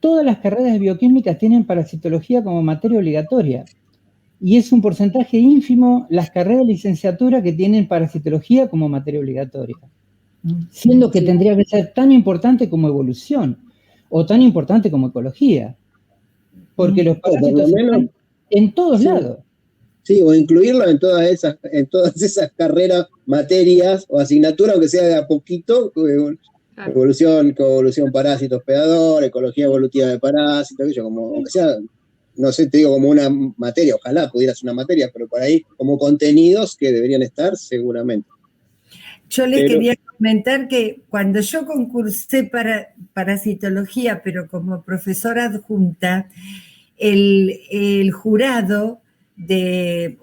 todas las carreras de bioquímica tienen parasitología como materia obligatoria. Y es un porcentaje ínfimo las carreras de licenciatura que tienen parasitología como materia obligatoria. Siendo que tendría que ser tan importante como evolución, o tan importante como ecología. Porque los parásitos están en todos lados. Sí, o incluirlo en todas esas carreras, materias o asignaturas, aunque sea de a poquito, evolución, coevolución, parásito, hospedador, ecología evolutiva de parásitos, aunque sea, no sé, te digo, como una materia, ojalá pudiera ser una materia, pero por ahí como contenidos que deberían estar seguramente. Yo les quería comentar que cuando yo concursé para parasitología, pero como profesora adjunta, el jurado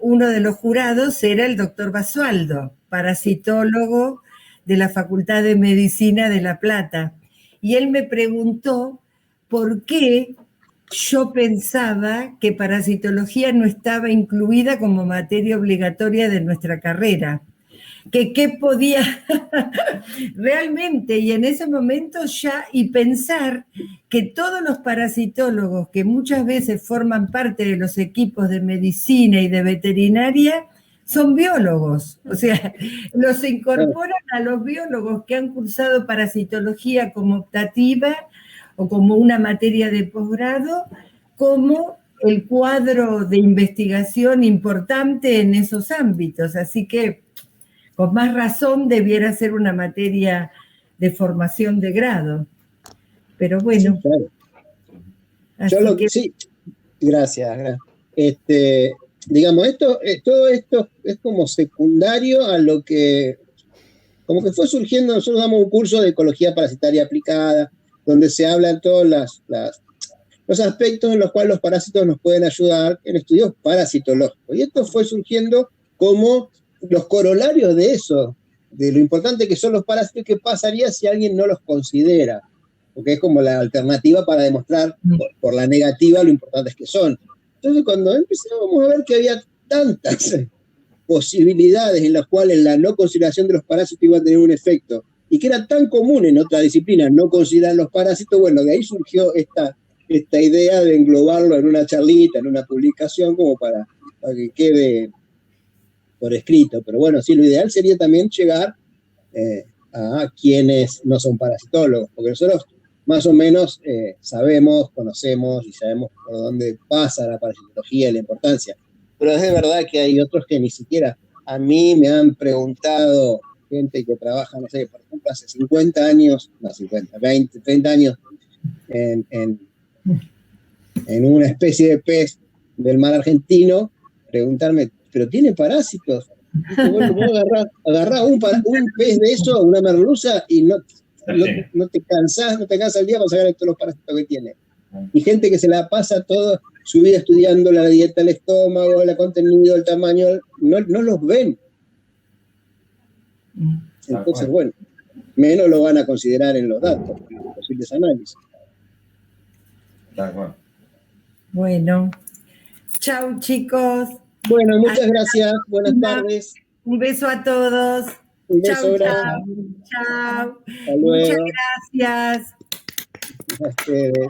uno de los jurados era el doctor Basualdo, parasitólogo de la Facultad de Medicina de La Plata. Y él me preguntó por qué yo pensaba que parasitología no estaba incluida como materia obligatoria de nuestra carrera. Que qué podía realmente, y en ese momento ya, y pensar que todos los parasitólogos que muchas veces forman parte de los equipos de medicina y de veterinaria son biólogos, o sea, los incorporan a los biólogos que han cursado parasitología como optativa o como una materia de posgrado, como el cuadro de investigación importante en esos ámbitos, así que con más razón debiera ser una materia de formación de grado. Pero bueno. Sí, claro. Sí, gracias. Digamos, todo esto es como secundario a lo que, como que fue surgiendo. Nosotros damos un curso de ecología parasitaria aplicada, donde se hablan todos los aspectos en los cuales los parásitos nos pueden ayudar en estudios parasitológicos. Y esto fue surgiendo como los corolarios de eso, de lo importante que son los parásitos, ¿qué pasaría si alguien no los considera? Porque es como la alternativa para demostrar por la negativa lo importantes que son. Entonces, cuando empezamos a ver que había tantas posibilidades en las cuales la no consideración de los parásitos iba a tener un efecto, y que era tan común en otra disciplina no considerar los parásitos, bueno, de ahí surgió esta idea de englobarlo en una charlita, en una publicación, como para que quede por escrito. Pero bueno, sí, lo ideal sería también llegar a quienes no son parasitólogos, porque nosotros más o menos sabemos, conocemos y sabemos por dónde pasa la parasitología y la importancia. Pero es de verdad que hay otros que ni siquiera a mí me han preguntado, gente que trabaja, no sé, por ejemplo, hace 50 años, no 50, 20, 30 años, en una especie de pez del mar argentino, preguntarme, ¿pero tiene parásitos? Dice, bueno, vos agarrás un pez de eso, una merluza, y no te cansás el día para sacar todos los parásitos que tiene. Y gente que se la pasa toda su vida estudiando la dieta, el estómago, el contenido, el tamaño, no los ven. Entonces, bueno, menos lo van a considerar en los datos, en los posibles análisis. Bueno, chau chicos. Bueno, muchas gracias. Buenas tardes. Un beso a todos. Un beso chau. Muchas gracias. A ustedes.